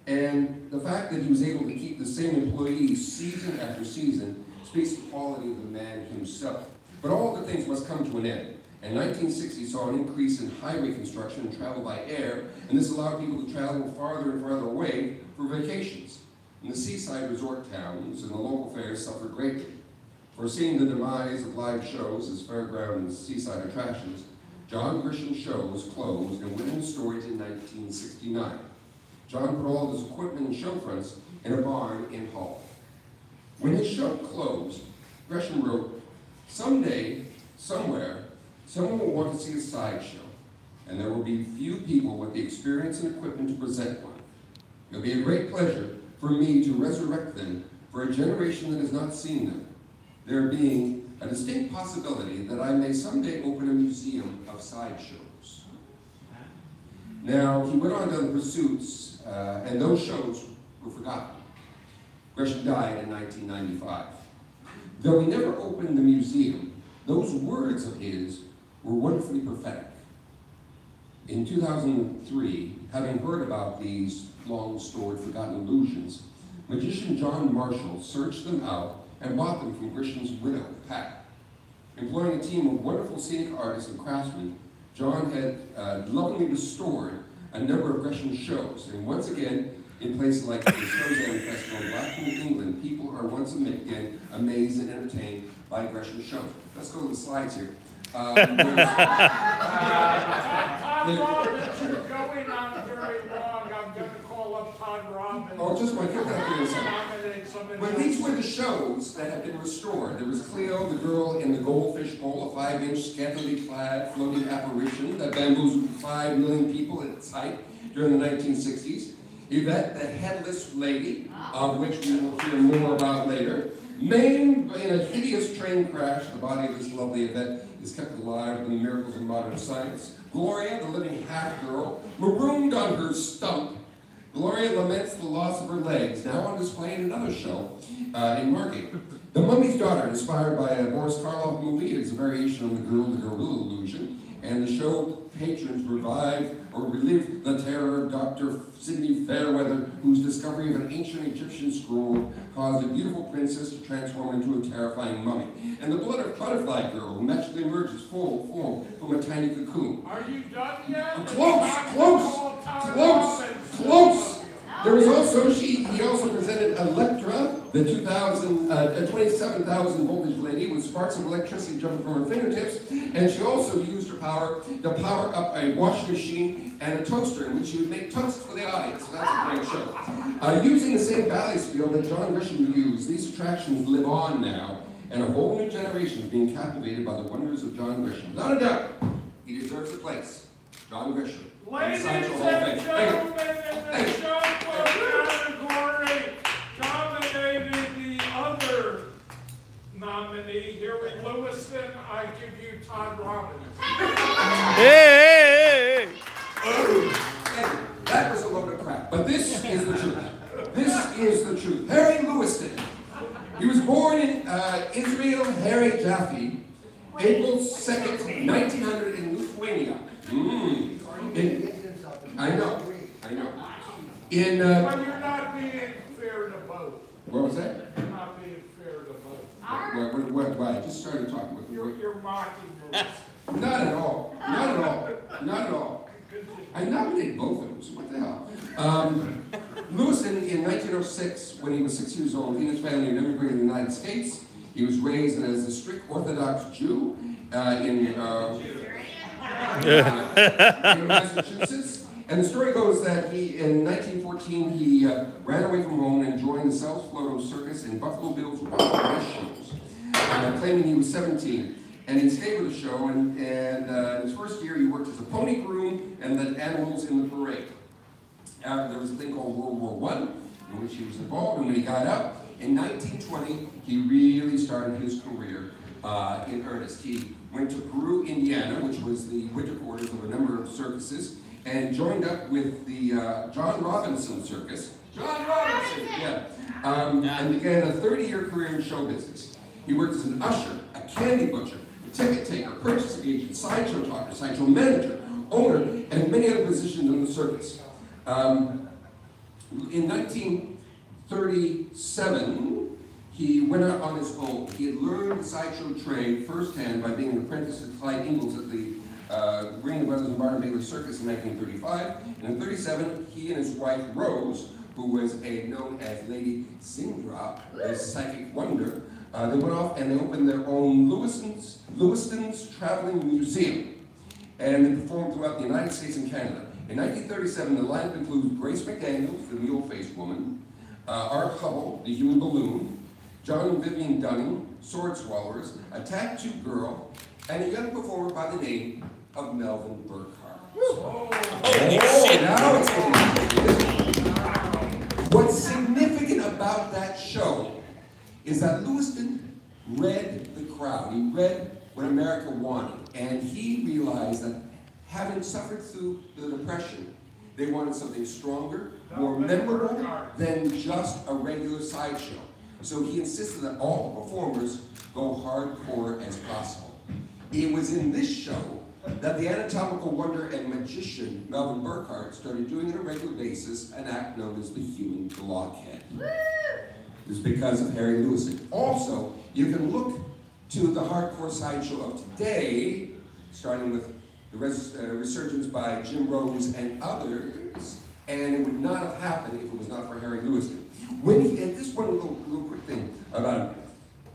And the fact that he was able to keep the same employees season after season speaks to the quality of the man himself. But all the things must come to an end. And 1960 saw an increase in highway construction and travel by air, and this allowed people to travel farther and farther away for vacations. And the seaside resort towns and the local fairs suffered greatly. Foreseeing the demise of live shows as fairground and seaside attractions, John Gresham's shows closed and went into storage in 1969. John put all of his equipment and show fronts in a barn in Hull. When his show closed, Gresham wrote, "Someday, somewhere, someone will want to see a sideshow, and there will be few people with the experience and equipment to present one. It will be a great pleasure for me to resurrect them for a generation that has not seen them, there being a distinct possibility that I may someday open a museum of sideshows." Now, he went on to other pursuits, and those shows were forgotten. Gresham died in 1995. Though he never opened the museum, those words of his were wonderfully prophetic. In 2003, having heard about these long-stored, forgotten illusions, magician John Marshall searched them out and bought them from Gresham's widow, Pat. Employing a team of wonderful scenic artists and craftsmen, John had lovingly restored a number of Gresham's shows, and once again, in places like the Snowdown Festival in Blackpool, England, people are once again amazed and entertained by Gresham's show. Let's go to the slides here. You're going on very long. I'm going to call up Todd Robbins. Oh, just one. Get that here a second. Well, these were the shows that have been restored. There was Cleo, the girl in the goldfish bowl, a 5-inch scantily clad floating apparition that bamboozled 5 million people at its height during the 1960s. Yvette, the headless lady, of which we will hear more about later. Maimed in a hideous train crash, the body of this lovely Yvette is kept alive by the miracles of modern science. Gloria, the living half-girl, marooned on her stump. Gloria laments the loss of her legs, now on display in another show in Margate. The Mummy's Daughter, inspired by a Boris Karloff movie, is a variation on the gorilla illusion, and the show patrons revive or relive the terror of Dr. Sidney Fairweather, whose discovery of an ancient Egyptian scroll caused a beautiful princess to transform into a terrifying mummy. And the butterfly girl, who magically emerges full form from a tiny cocoon. Are you done yet? Close! There was also, he also presented Electra, the 27,000 voltage lady with sparks of electricity jumping from her fingertips, and she also used her power to power up a washing machine and a toaster in which she would make toast for the audience. So that's a great show. Using the same ballet spiel that John Grisham used, these attractions live on now, and a whole new generation is being captivated by the wonders of John Grisham. Without a doubt, he deserves a place. John Grisham. Ladies and gentlemen, in the showboat category, dominated the other nominee here in Lewiston. I give you Todd Robbins. Hey! That was a load of crap, but this is the truth. This is the truth. Harry Lewiston. He was born in Israel Harry Jaffe, April 2nd, 1900 in Lithuania. I know. But you're not being fair to both. What was that? You're not being fair to both. Why? I just started talking with you. You're mocking Lewis. Not at all. I nominated both of them, so what the hell? Lewiston, in 1906, when he was 6 years old, he and his family had immigrated to the United States. He was raised as a strict Orthodox Jew in Massachusetts. And the story goes that in 1914, he ran away from home and joined the South Florida Circus in Buffalo Bill's Wild West shows, claiming he was 17. And he stayed with the show, and in his first year, he worked as a pony groom and led animals in the parade. There was a thing called World War I, in which he was involved, and when he got out, in 1920, he really started his career in earnest. He went to Peru, Indiana, which was the winter quarters of a number of circuses, and joined up with the John Robinson Circus. John Robinson, yeah. And began a 30-year career in show business. He worked as an usher, a candy butcher, a ticket taker, purchasing agent, sideshow talker, sideshow manager, owner, and many other positions in the circus. In 1937, he went out on his own. He had learned the sideshow trade firsthand by being an apprentice to Clyde Ingalls at the Green Brothers and Barnum Bailey Circus in 1935. And in 1937, he and his wife, Rose, who was known as Lady Zindra, a psychic wonder, they went off and they opened their own Lewiston's Traveling Museum. And they performed throughout the United States and Canada. In 1937, the lineup includes Grace McDaniels, the mule-faced woman, Art Hubble, the human balloon, John and Vivian Dunning, Sword Swallowers, a tattoo girl, and a young performer by the name of Melvin Burkhart. Now it's getting. What's significant about that show is that Lewiston read the crowd. He read what America wanted, and he realized that having suffered through the Depression, they wanted something stronger, more memorable than just a regular sideshow. So he insisted that all the performers go hardcore as possible. It was in this show that the anatomical wonder and magician Melvin Burkhart started doing on a regular basis an act known as the human blockhead. It was because of Harry Lewiston. Also, you can look to the hardcore sideshow of today, starting with the resurgence by Jim Rose and others, and it would not have happened if it was not for Harry Lewiston. And this one little quick thing about him.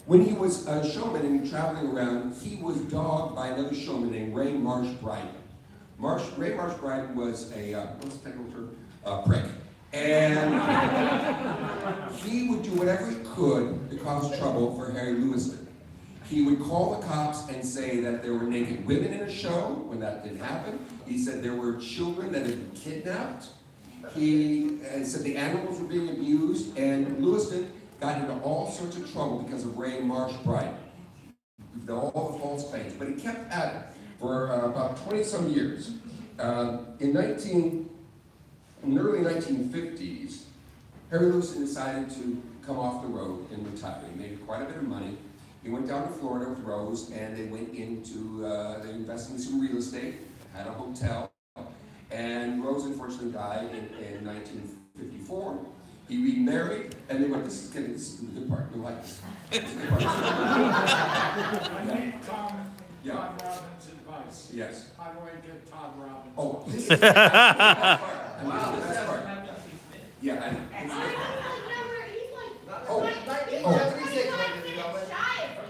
When he was a showman and traveling around, he was dogged by another showman named Ray Marsh Bryden. Ray Marsh Bryden was a, what's the technical term? Prick. And he would do whatever he could to cause trouble for Harry Lewiston. He would call the cops and say that there were naked women in a show when that didn't happen. He said there were children that had been kidnapped. He said the animals were being abused, and Lewiston got into all sorts of trouble because of Ray Marsh Bryden. All the false claims, but he kept at it. for about 20-some years. In the early 1950s, Harry Lewiston decided to come off the road and retire. He made quite a bit of money. He went down to Florida with Rose, and they went into, they invested in some real estate, had a hotel, and Rose unfortunately died in 1954. He remarried, and they went, this is the good part, you'll like this. This is the good part. I need Todd Robbins' advice. Yes. How do I get Todd Robbins? Oh, this is the best part. Wow, the best part. Yeah,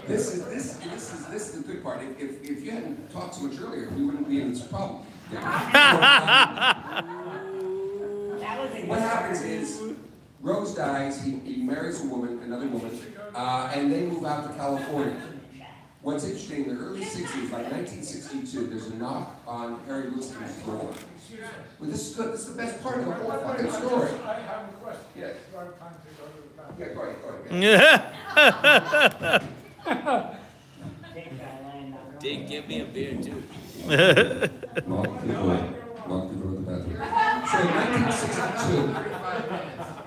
This is the good part. If you hadn't talked so much earlier, we wouldn't be in this problem. What happens is, Rose dies, he marries another woman, and they move out to California. What's interesting, in the early 60s, like 1962, there's a knock on Harry Lewiston's door. Well, this is good. This is the best part of the whole fucking story. I have a question. Yes. Do I have time to go to the bathroom? Yeah, go ahead. Did give me a beer too. Lock the door of the bathroom. So in 1962,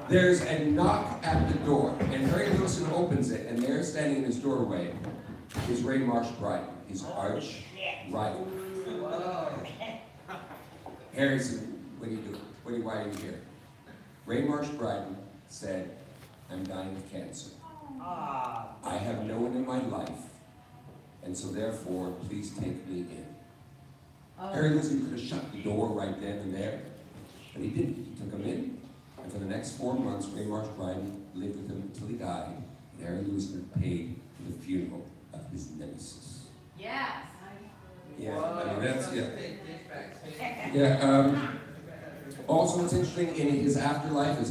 there's a knock at the door, and Harry Lewiston opens it, and there, standing in his doorway, is Ray Marsh Bryden, his arch rival. Harry said, "What are you doing? Why are you here?" Ray Marsh Bryden said, "I'm dying of cancer. I have no one in my life, and so therefore, please take me in." Harry Lewiston could have shut the door right then and there, but he didn't. He took him in, and for the next 4 months, Ray Marsh Bryden lived with him until he died, and Harry Lewiston paid for the funeral of his nemesis. Yes. Yeah, I mean, that's, yeah. Also, what's interesting, in his afterlife, his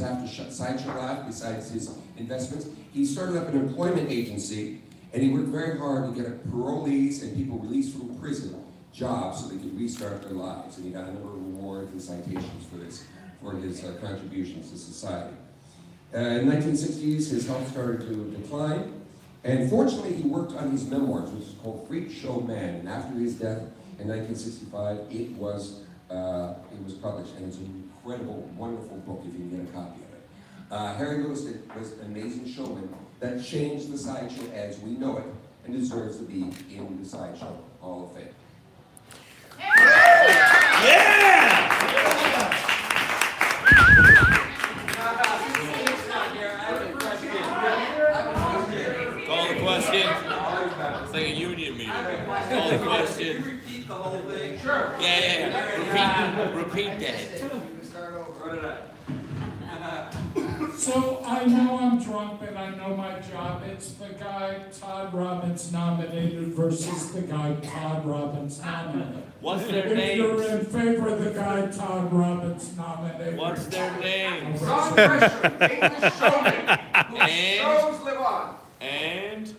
Sideshow life, besides his investments, he started up an employment agency, and he worked very hard to get parolees and people released from prison jobs so they could restart their lives. And he got a number of rewards and citations for this, for his contributions to society. In the 1960s, his health started to decline. And fortunately, he worked on his memoirs, which is called Freak Show Man. And after his death in 1965, it was published, and it's an incredible, wonderful book if you can get a copy of it. Harry Lewiston was an amazing showman that changed the Sideshow as we know it, and deserves to be in the Sideshow Hall of Fame. Call the question. It's like a union meeting. Call the question. Repeat the whole thing. Sure. Yeah. Repeat that. So I know I'm drunk, but I know my job. It's the guy Todd Robbins nominated versus the guy Todd Robbins nominated. What's their If names? you're in favor of the guy Todd Robbins nominated. What's their names? Wrong question. English showman. Shows live on. And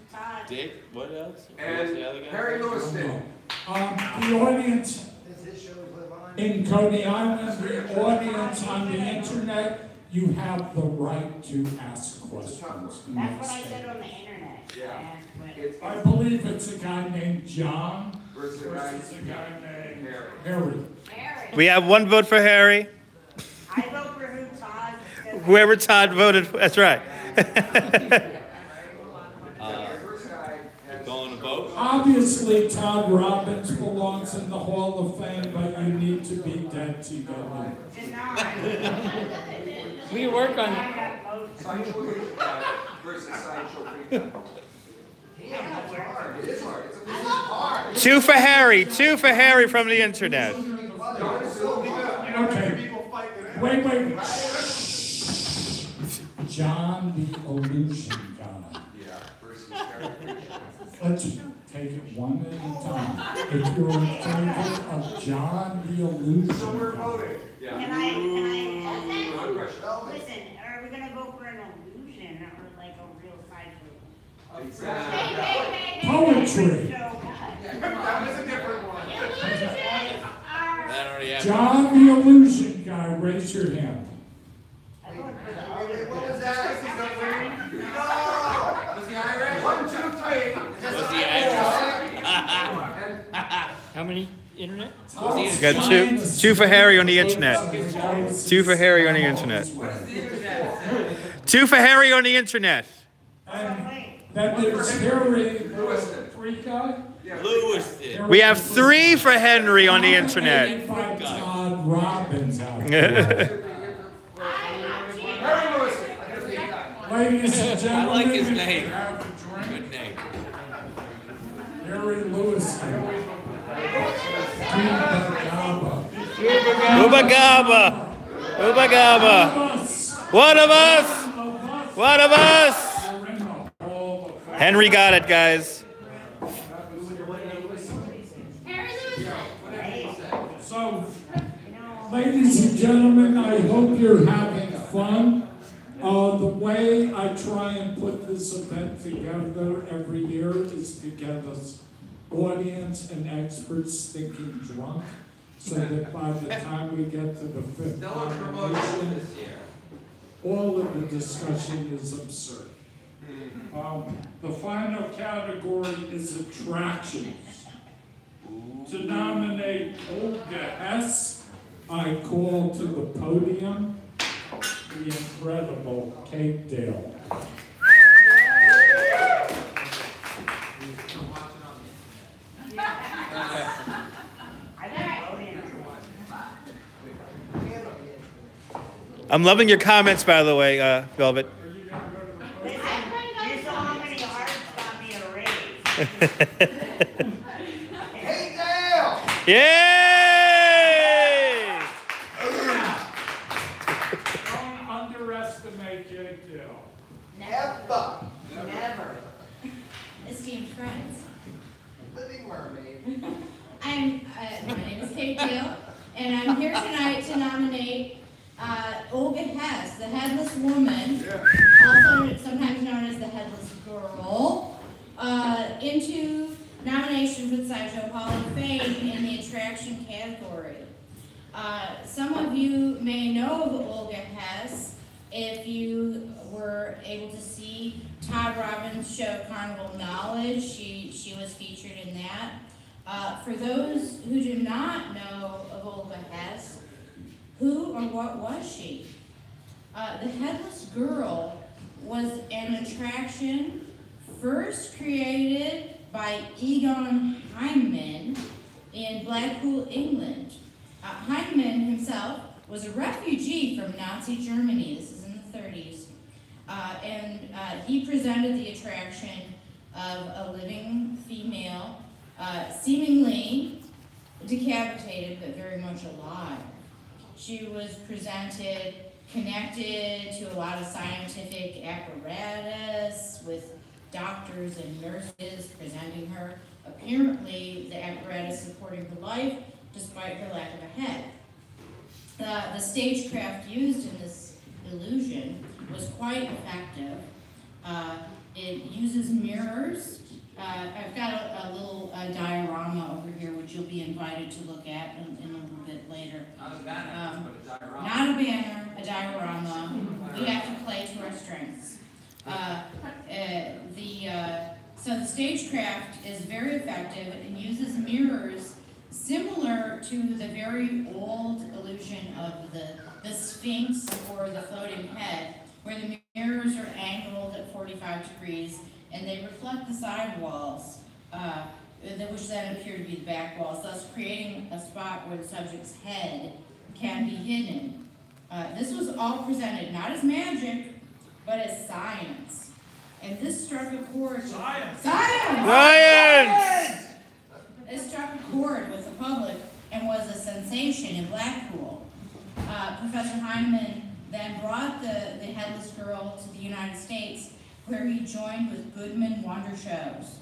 Dick, what else? And What's the other guy? Harry Lewiston. The audience in Coney Island, the audience on the internet, you have the right to ask questions. That's what I said on the internet. Yeah. I believe it's a guy named John Versus a guy named Harry. Harry. We have one vote for Harry. I vote for who Todd said. Whoever Todd voted for. That's right. Going to vote? Obviously, Todd Robbins belongs in the Hall of Fame, but you need to be dead together. We work on it. Sideshow versus Sideshow Freak. Yeah, it's hard. It is hard. It's hard. Two for Harry. Two for Harry from the internet. Okay. Wait. John the Illusion Guy. Yeah, versus Harry. Let's take it one at a time. If you're in favor of John the Illusion So we're Guy. voting. Can Yeah. I Question. listen, are we gonna vote for an illusion or like a real sideshow? Exactly. Poetry. That was a different one. That already happened. John the Illusion Guy, raise your hand. What was that? No! Was he Irish? 1, 2, 3. Was he Irish? How How many internet? You got two for Harry on the internet. Two for Harry on the internet. Two for Harry on the internet. That there's Harry, the Greek guy? Lewiston. We have 3 for Henry on the internet. Todd Robbins out there. Ladies and gentlemen, I like his name. if you have a drink, Good name. Harry Lewiston. Uba Gaba. Uba Gaba. One of us. One of us. Henry got it, guys. So, ladies and gentlemen, I hope you're having fun. The way I try and put this event together every year is to get us audience and experts thinking drunk, so that by the time we get to the 5th nomination, all of the discussion is absurd. The final category is attractions. To nominate Olga Hess, I call to the podium the incredible Kate Dale. I'm loving your comments, by the way, Velvet. Hey, Dale! Yay! Don't underestimate Kate Dale. Never. Never. Esteemed friends, Living mermaid. my name is Kate Dale, and I'm here tonight to nominate Olga Hess, the Headless Woman, also sometimes known as the Headless Girl, into nomination for the Sideshow Hall of Fame in the attraction category. Some of you may know of Olga Hess if you were able to see Todd Robbins' show Carnival Knowledge. She was featured in that. For those who do not know of Olga Hess, who or what was she? The Headless Girl was an attraction first created by Egon Heinemann in Blackpool, England. Heinemann himself was a refugee from Nazi Germany. This is in the 30s. He presented the attraction of a living female, seemingly decapitated but very much alive. She was presented connected to a lot of scientific apparatus with doctors and nurses presenting her. Apparently, the apparatus supporting her life despite her lack of a head. The stagecraft used in this illusion was quite effective. It uses mirrors. I've got a little diorama over here, which you'll be invited to look at in a little bit later. Not a banner, but a diorama. Not a banner, a diorama. We have to play to our strengths. So the stagecraft is very effective and uses mirrors similar to the very old illusion of the Sphinx or the floating head, where the mirrors are angled at 45 degrees and they reflect the side walls, which then appear to be the back walls, thus creating a spot where the subject's head can be hidden. This was all presented not as magic, but as science. And this struck a chord. Science! Science! It struck a chord with the public and was a sensation in Blackpool. Professor Heinemann then brought the Headless Girl to the United States, where he joined with Goodman Wonder Shows.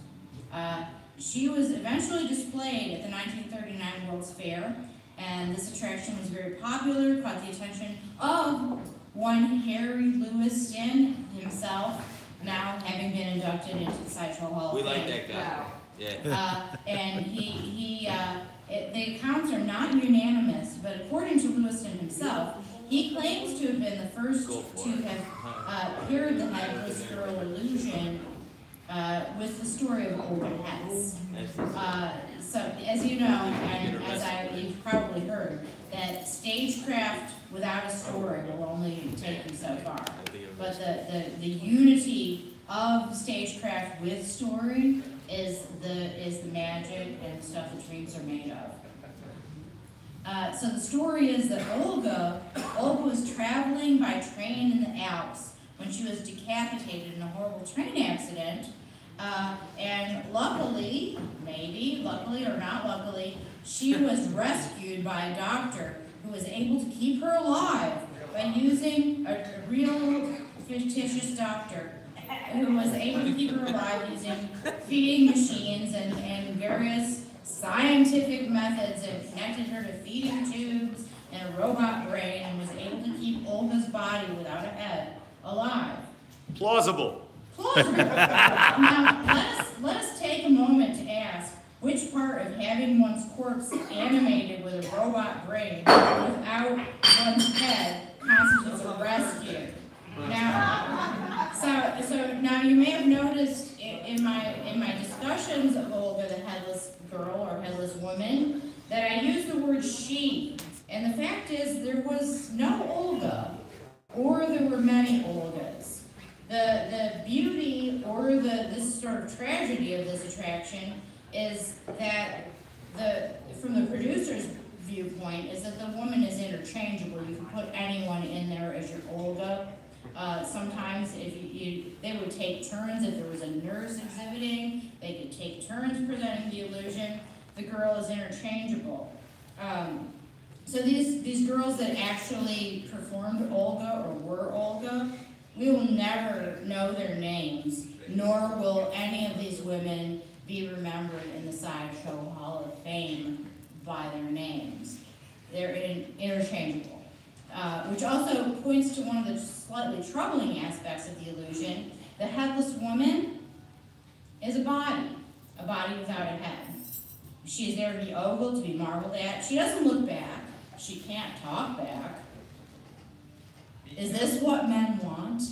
She was eventually displayed at the 1939 World's Fair, and this attraction was very popular, caught the attention of one Harry Lewiston himself, now having been inducted into the Sideshow Hall of Fame. We like that guy. Yeah. And the accounts are not unanimous, but according to Lewiston himself, he claims to have been the first to have appeared the Headless Girl illusion with the story of Olga Hess. So, as you know, and as you've probably heard, that stagecraft without a story will only take you so far. But the unity of stagecraft with story is the magic and stuff that dreams are made of. So the story is that Olga was traveling by train in the Alps when she was decapitated in a horrible train accident. And luckily, maybe, luckily or not luckily, she was rescued by a doctor who was able to keep her alive by using a real fictitious doctor who was able to keep her alive using feeding machines and various scientific methods that connected her to feeding tubes and a robot brain and was able to keep Olga's body without a head alive. Plausible. Now, let us take a moment to ask which part of having one's corpse animated with a robot brain without one's head constitutes a rescue. Now, so now you may have noticed in my discussions of Olga, the headless girl or headless woman, that I use the word she. And the fact is, there was no Olga, or there were many Olgas. The beauty or this sort of tragedy of this attraction is that from the producer's viewpoint is that the woman is interchangeable. You can put anyone in there as your Olga. Sometimes if they would take turns. If there was a nurse exhibiting, they could take turns presenting the illusion. The girl is interchangeable. So these girls that actually performed Olga or were Olga, we will never know their names, nor will any of these women be remembered in the Sideshow Hall of Fame by their names. They're interchangeable, which also points to one of the slightly troubling aspects of the illusion. The headless woman is a body without a head. She is there to be ogled, to be marveled at. She doesn't look back. She can't talk back. Is this what men want?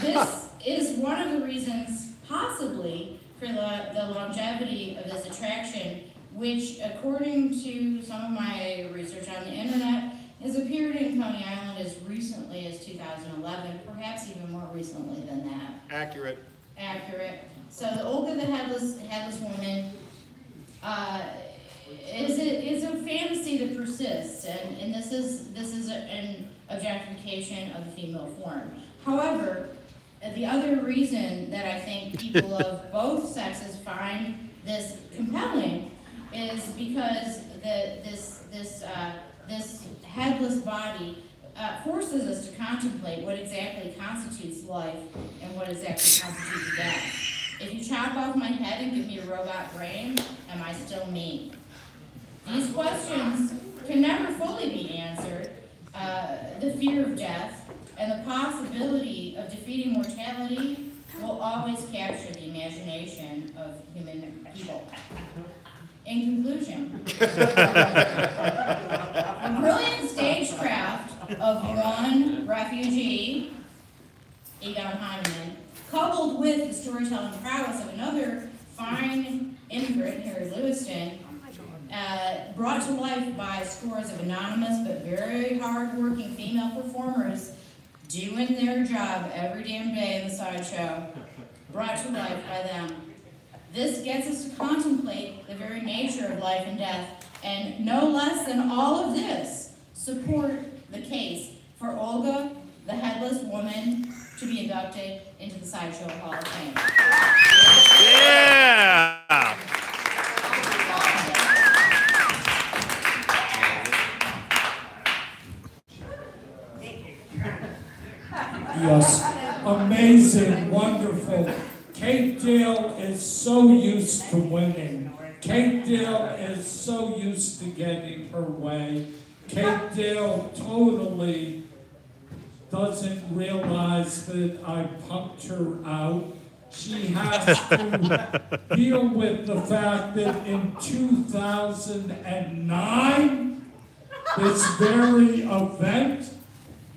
This is one of the reasons, possibly, for the longevity of this attraction, which, according to some of my research on the internet, has appeared in Coney Island as recently as 2011, perhaps even more recently than that. Accurate. So the Olga the Headless Woman is a fantasy that persists, and this is an objectification of the female form. However, the other reason that I think people of both sexes find this compelling is because this headless body forces us to contemplate what exactly constitutes life and what exactly constitutes death. If you chop off my head and give me a robot brain, am I still me? These questions can never fully be answered. The fear of death and the possibility of defeating mortality will always capture the imagination of human people. In conclusion, the brilliant stagecraft of one refugee, Egon Heinemann, coupled with the storytelling prowess of another fine immigrant, Harry Lewiston, brought to life by scores of anonymous but very hard-working female performers doing their job every damn day in the sideshow, brought to life by them. This gets us to contemplate the very nature of life and death, and no less than all of this, support the case for Olga, the Headless Woman, to be inducted into the Sideshow Hall of Fame. Yeah! Yes, amazing, wonderful. Kate Dale is so used to winning. Kate Dale is so used to getting her way. Kate Dale totally doesn't realize that I punked her out. She has to deal with the fact that in 2009, this very event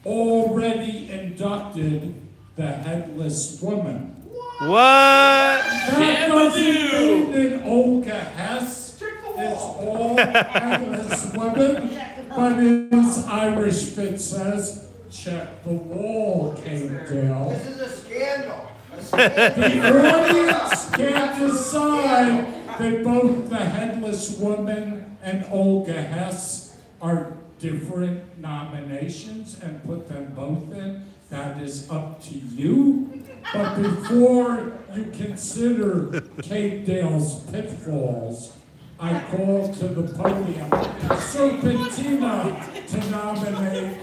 already inducted the headless woman. What? That doesn't mean that Olga Hess is all headless women, but as Irish Fit says, check the wall, Kate Dale. This is a scandal. The audience can't decide that both the headless woman and Olga Hess are different nominations and put them both in. That is up to you. But before you consider Kate Dale's pitfalls, I call to the podium Serpentina to nominate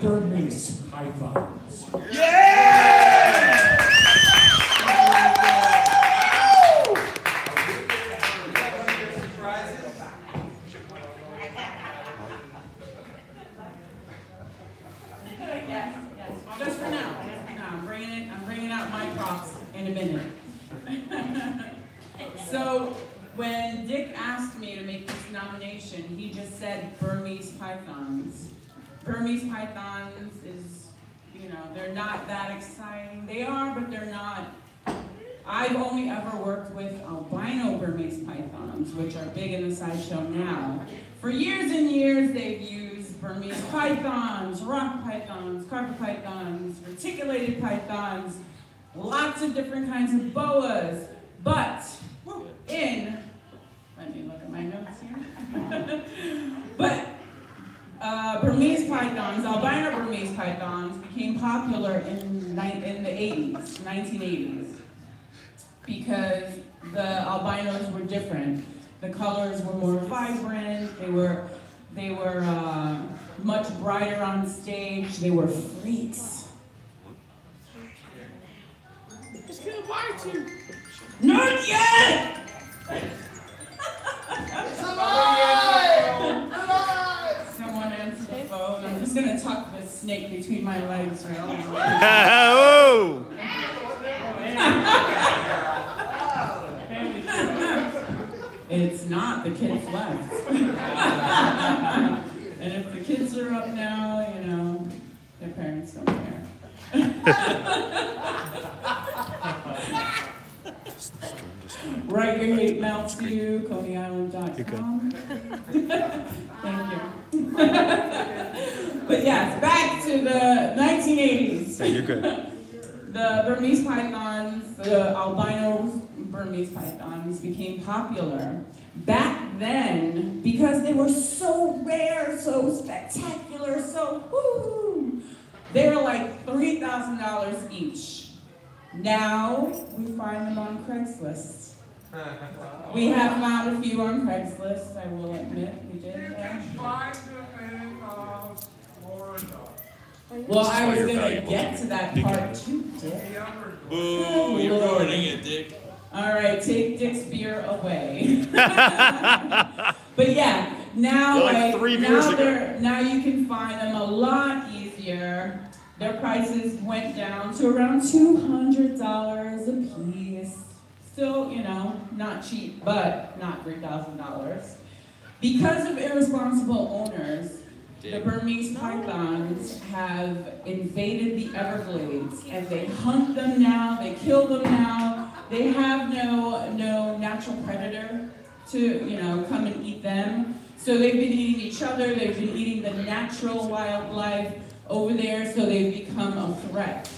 Burmese pythons. Yeah! Yes. Just for now. I'm bringing out my props in a minute. So when Dick asked me to make this nomination, he just said Burmese pythons. Burmese pythons is, they're not that exciting. They are, but they're not. I've only ever worked with albino Burmese pythons, which are big in the sideshow now. For years and years, they've used Burmese pythons, rock pythons, carpet pythons, reticulated pythons, lots of different kinds of boas. But let me look at my notes here. But Burmese pythons, albino Burmese pythons, became popular in the 1980s, because the albinos were different. The colors were more vibrant. They were much brighter on stage. They were freaks. I'm just gonna bite you. Not yet. Someone answer the phone. I'm just gonna tuck the snake between my legs right now. Oh! It's not, the kids left. And if the kids are up now, their parents don't care. Write your hate mail to ConeyIsland.com. Thank you. But yes, back to the 1980s. Hey, you're good. The Burmese pythons, the albino Burmese pythons became popular back then because they were so rare, so spectacular, so woo! They were like $3,000 each. Now we find them on Craigslist. We have found a few on Craigslist, I will admit, we did. Find them in Florida. Well, I was going to get to that part too, Dick. Boo, you're ruining it, Dick. All right, take Dick's beer away. But yeah, now now you can find them a lot easier. Their prices went down to around $200 a piece. Still, not cheap, but not $3,000. Because of irresponsible owners, the Burmese pythons have invaded the Everglades, and they hunt them now, they kill them now. They have no natural predator to, come and eat them. So they've been eating each other, they've been eating the natural wildlife over there, so they've become a threat.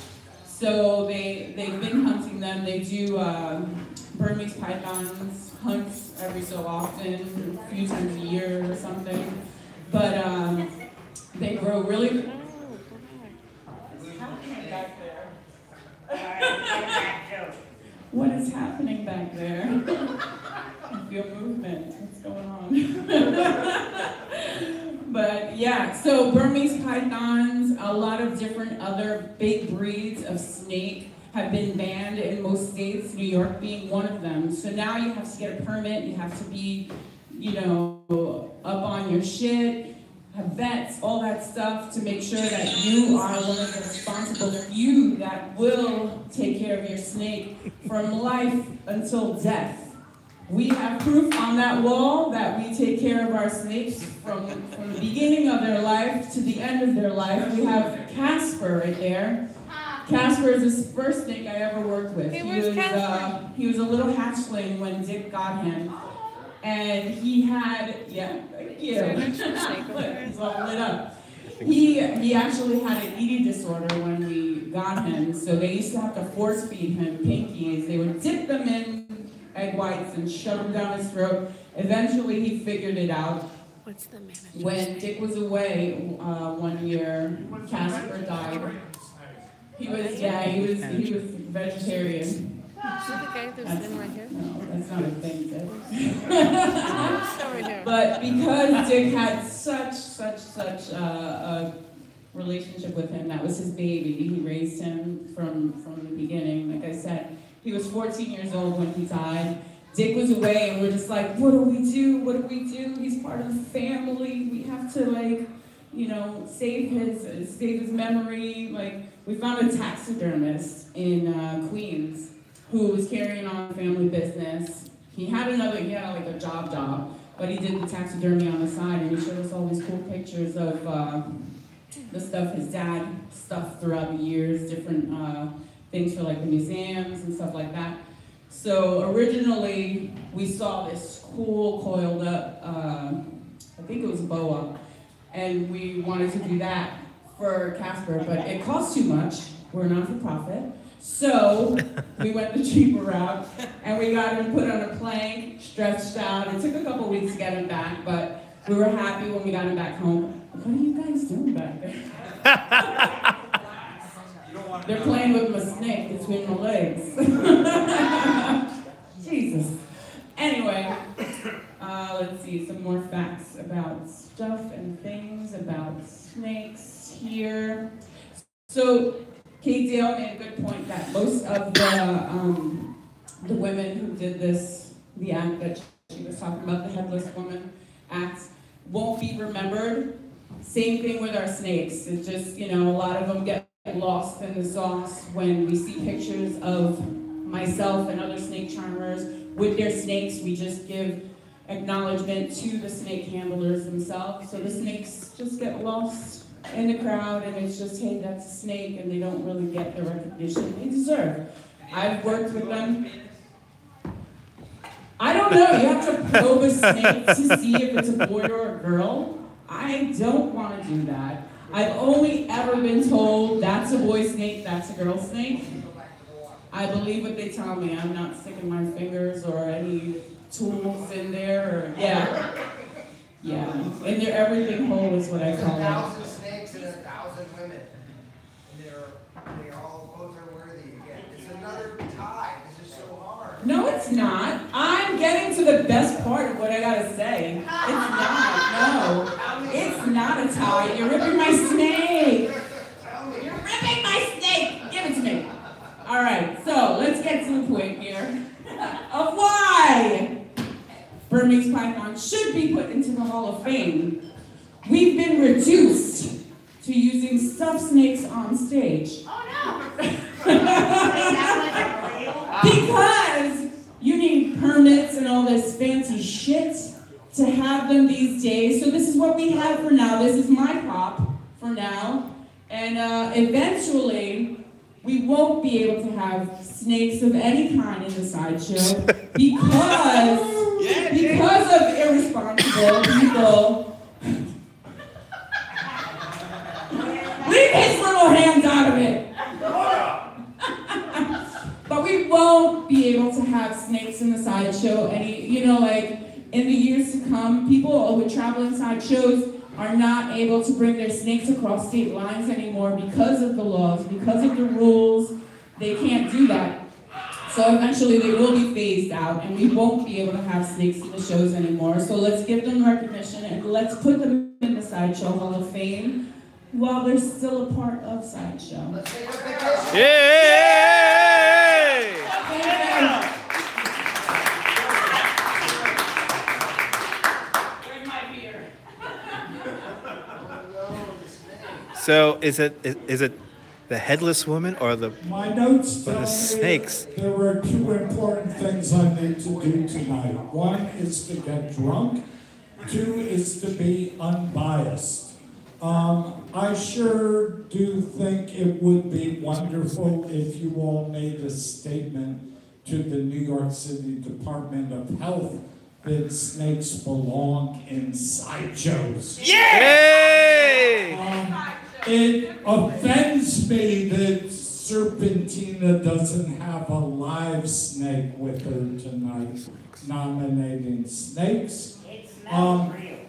So they've been hunting them. They do Burmese pythons hunts every so often, a few times a year or something. But they grow really. What's happening back there? What is happening back there? I feel movement. What's going on? But yeah, so Burmese pythons, a lot of different other big breeds of snake have been banned in most states, New York being one of them. So now you have to get a permit, you have to be, up on your shit, have vets, all that stuff to make sure that you are one of the responsible few that will take care of your snake from life until death. We have proof on that wall that we take care of our snakes from the beginning of their life to the end of their life. We have Casper right there. Casper is the first snake I ever worked with. Hey, where's Casper? He was a little hatchling when Dick got him. And he had, thank you. Look, he's all lit up. He actually had an eating disorder when we got him, so they used to have to force feed him pinkies. They would dip them in egg whites and shove them down his throat. Eventually he figured it out. What's the manager? When Dick was away one year, Casper died. He was vegetarian. Is the guy that's sitting right here? No, that's not a thing, Dick. Over here. But because Dick had such a relationship with him, that was his baby. He raised him from the beginning. Like I said, he was 14 years old when he died. Dick was away, and we're just like, what do we do? What do we do? He's part of the family. We have to, like, you know, save his memory. Like, we found a taxidermist in Queens who was carrying on family business. He had like a job, but he did the taxidermy on the side, and he showed us all these cool pictures of the stuff his dad stuffed throughout the years, different things for like the museums and stuff like that. So originally, we saw this cool coiled up, I think it was boa, and we wanted to do that for Casper, but it cost too much. We're not for profit. So we went the cheaper route, and we got him put on a plank, stretched out. It took a couple weeks to get him back, but we were happy when we got him back home. What are you guys doing back there? They're playing with my snake between my legs. Jesus. Anyway, let's see, some more facts about stuff and things about snakes here. So, Kate Dale made a good point that most of the women who did this, the act that she was talking about, the Headless Woman Act, won't be remembered. Same thing with our snakes. It's just, you know, a lot of them get lost in the sauce when we see pictures of myself and other snake charmers with their snakes. We just give acknowledgement to the snake handlers themselves. So the snakes just get lost in the crowd, and it's just, hey, that's a snake, and they don't really get the recognition they deserve. I've worked with them. I don't know, you have to probe a snake to see if it's a boy or a girl. I don't want to do that. I've only ever been told that's a boy snake, that's a girl snake. I believe what they tell me. I'm not sticking my fingers or any tools in there. Or, yeah. In their everything hole is what I call it. 1,000 snakes and 1,000 women. And they're all both are worthy again. It's another tie. This is so hard. No, it's not. I'm getting to the best part of what I gotta say. It's not. No. It's not a tie. You're ripping my snake. You're ripping my snake. Give it to me. All right. So let's get to the point here of why Burmese python should be put into the Hall of Fame. We've been reduced to using stuffed snakes on stage. Oh no! Because you need permits and all this fancy shit to have them these days. So this is what we have for now. This is my prop for now. And eventually, we won't be able to have snakes of any kind in the sideshow because of irresponsible people. Leave his little hands out of it. But we won't be able to have snakes in the sideshow any, you know, like in the years to come, people who travel inside shows are not able to bring their snakes across state lines anymore because of the laws, because of the rules. They can't do that. So eventually they will be phased out, and we won't be able to have snakes in the shows anymore. So let's give them recognition, and let's put them in the Sideshow Hall of Fame while they're still a part of Sideshow. Yay! So is it the headless woman or the My notes tell the snakes? me there were two important things I need to do tonight. One is to get drunk. Two is to be unbiased. I sure do think it would be wonderful if you all made a statement to the New York City Department of Health that snakes belong in sideshows. Yay! It offends me that Serpentina doesn't have a live snake with her tonight, nominating snakes.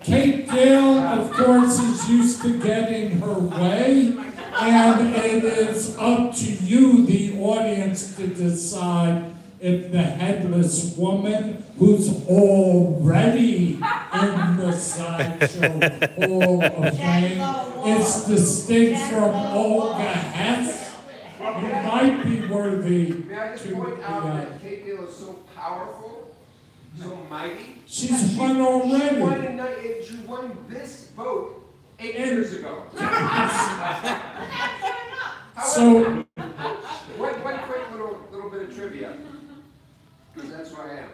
Kate Dale, of course, is used to getting her way, and it is up to you, the audience, to decide if the headless woman, who's already in the Sideshow Hall of Fame, is distinct from Olga Hess, who might be worthy May I just point out that Kate Dale is so powerful, so mighty. She's won already. She won this vote 8 years ago. So, one quick little bit of trivia, because that's who I am.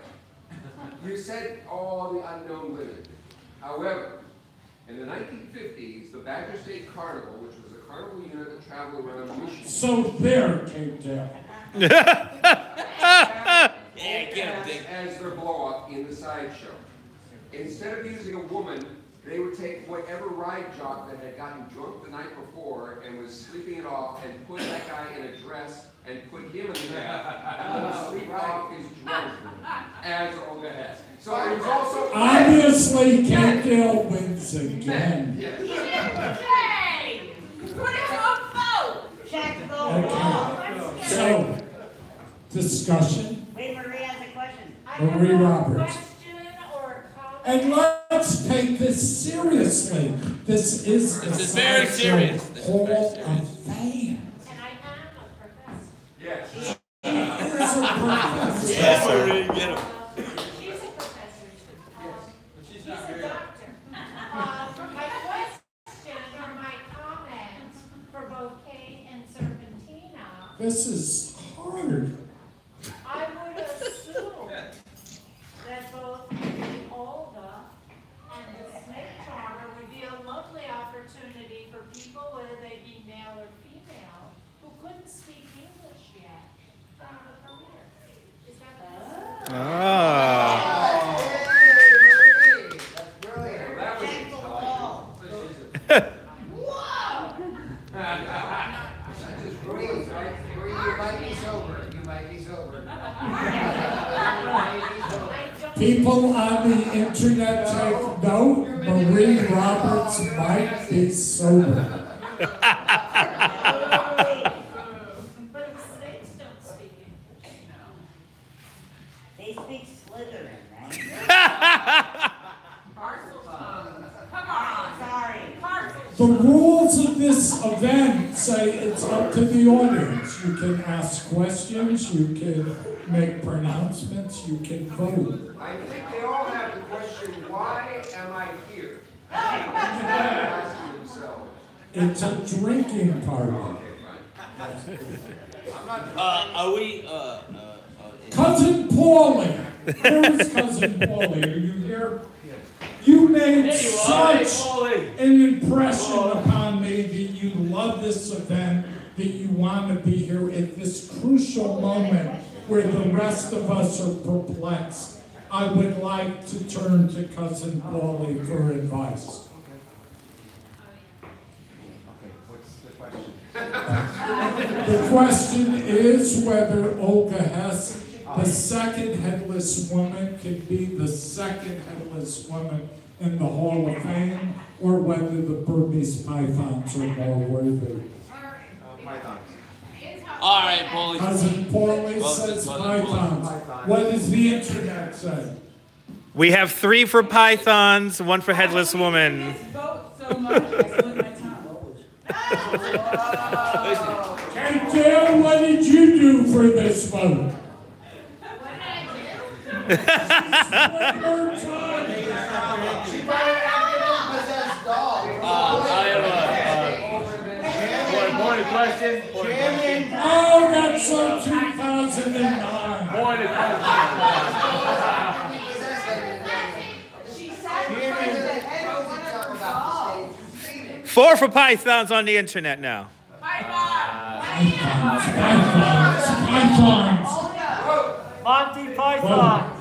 You said all the unknown women. However, in the 1950s, the Badger State Carnival, which was a carnival unit that traveled around Michigan. so there, Kate Dale. As their blow-up in the sideshow. Instead of using a woman, they would take whatever ride jock that had gotten drunk the night before and was sleeping it off and put that guy in a dress and put him in the bath and let him sleep off his drunk as Olga Hess. So it was also... Obviously, Kate Dale wins again. Yes. Put it on vote. Check the wall. So, discussion. Wait, Marie has a question. Marie Roberts. Question or comment? And let's take this seriously. This is the very serious. Hall of Fame. And I am a professor. Yes. She is a professor. Yes, Marie, get him. She's a professor too. She's He's not a very. doctor. My question or my comment for both Kate and Serpentina, This is hard. I would assume that both Olga and the snake charmer would be a lovely opportunity for people, whether they be male or female, who couldn't speak English yet, from the career. Is that People on the internet take note. Marie Roberts might be sober. But snakes don't speak English. They speak Slytherin, right? Come on. Sorry. The rules of this event say it's up to the audience. You can ask questions, you can make pronouncements, you can vote. I think they all have the question, why am I here? Asking themselves. It's a drinking party. Are we, Cousin Paulie! Where is Cousin Paulie? Are you here? You made such an impression upon me that you love this event, that you want to be here at this crucial moment where the rest of us are perplexed. I would like to turn to Cousin Paulie for advice. The question is whether Olga Hess, the second headless woman, can be the second headless woman in the Hall of Fame, or whether the Burmese pythons are more worthy. all right, Paulie. Cousin Paulie says pythons. What does the internet say? We have 3 for pythons, 1 for headless woman. Vote so much, I split my tongue. Hey, Dale, what did you do for this vote? Point of question. Oh, that's so 2009. Point of question. She sacrificed the head of one of her dogs. 4 for pythons on the internet now. Monty Python.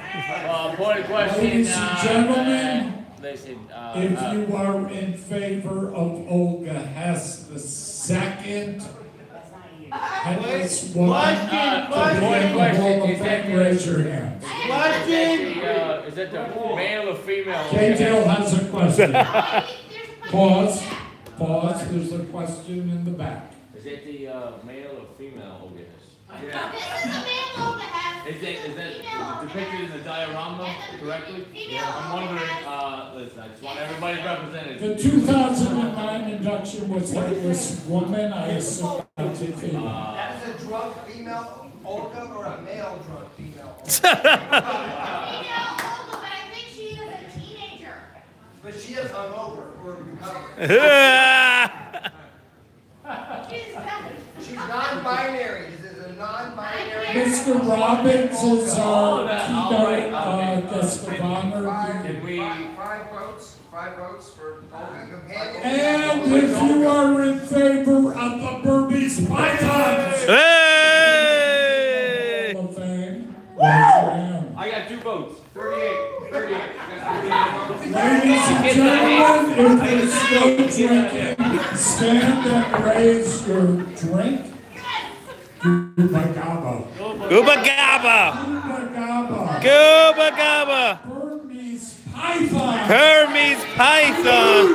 Point question. Ladies and gentlemen, Listen, if you are in favor of Olga Hess the second, headless woman to be in the Hall of Fame, raise your hand. is it the male or female? K-Tail has a question. Pause. Pause. There's a question in the back. Is it the male or female Olga Hess? Yeah. This is the male Olga Hess. Is that depicted in the diorama correctly? Yeah. I'm wondering, listen, I just want everybody represented. The 2009 induction was headless woman. I assume that's a female. That's a drunk female Olga or a male drunk female Olga? Female Olga, but I think she is a teenager. But she is hungover or recovered. She's non-binary. This is a non-binary. Mr. Robbins is our keynote guest of honor. Five votes for Olga. And if you are in favor of the Burmese Pythons, Hey! Hall of Fame, raise your hand. I got 2 votes. 38. 38. Ladies and gentlemen, if there's no drinking, stand and raise your drink. Gooba Gaba. Gooba Gaba. Gooba Gaba. Gooba Gaba. Burmese Python. Hermes Python.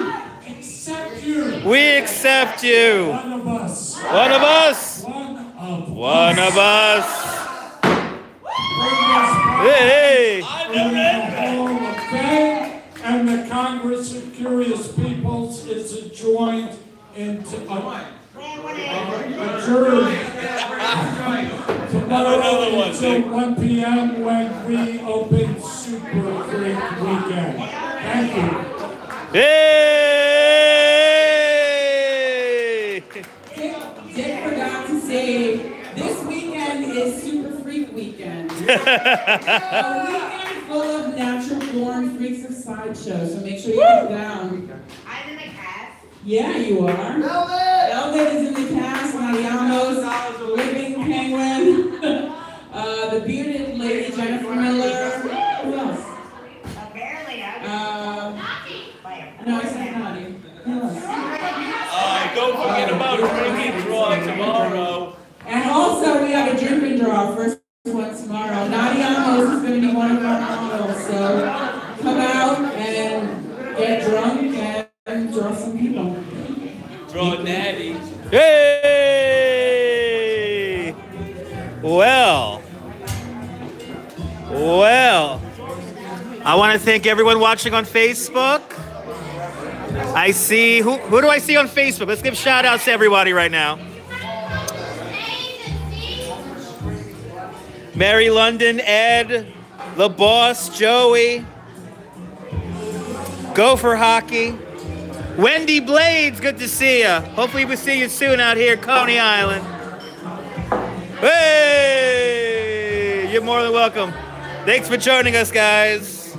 Accept you. We accept you. One of us. One of us. One of us. Hey. Hall of Fame, and the Congress of Curious Peoples is adjourned into adjourned tomorrow until 1 p.m. when we open Super Freak Weekend. Thank you. Hey! Dick forgot to say, this weekend is Super Freak Weekend. A weekend full of natural-born freaks of Sideshow, so make sure you come down. I'm in the cast. Yeah, you are. Velvet is in the cast. Mariano's Living Penguin. The bearded lady, Jennifer Miller. Who else? Barely. No, I said Naughty. Who else? Don't forget about drinking draw tomorrow. And also, we have a drinking draw, first one tomorrow. Nadia Amos is going to be one of our models, so come out and get drunk and draw some people. Draw Natty. Hey! Well. I want to thank everyone watching on Facebook. I see, who do I see on Facebook? Let's give shout outs to everybody right now. Mary London, Ed, the boss, Joey, Gopher Hockey, Wendy Blades, good to see you. Hopefully we'll see you soon out here, Coney Island. Hey, you're more than welcome. Thanks for joining us, guys.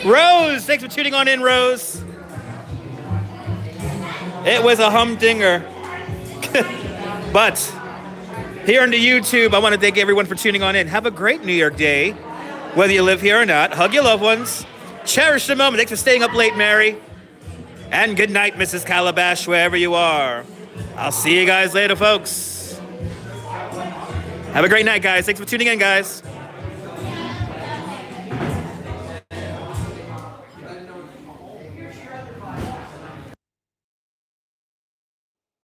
Rose, thanks for tuning on in, Rose. It was a humdinger. But here on the YouTube, I want to thank everyone for tuning on in. Have a great New York Day, whether you live here or not. Hug your loved ones. Cherish the moment. Thanks for staying up late, Mary. And good night, Mrs. Calabash, wherever you are. I'll see you guys later, folks. Have a great night, guys. Thanks for tuning in, guys.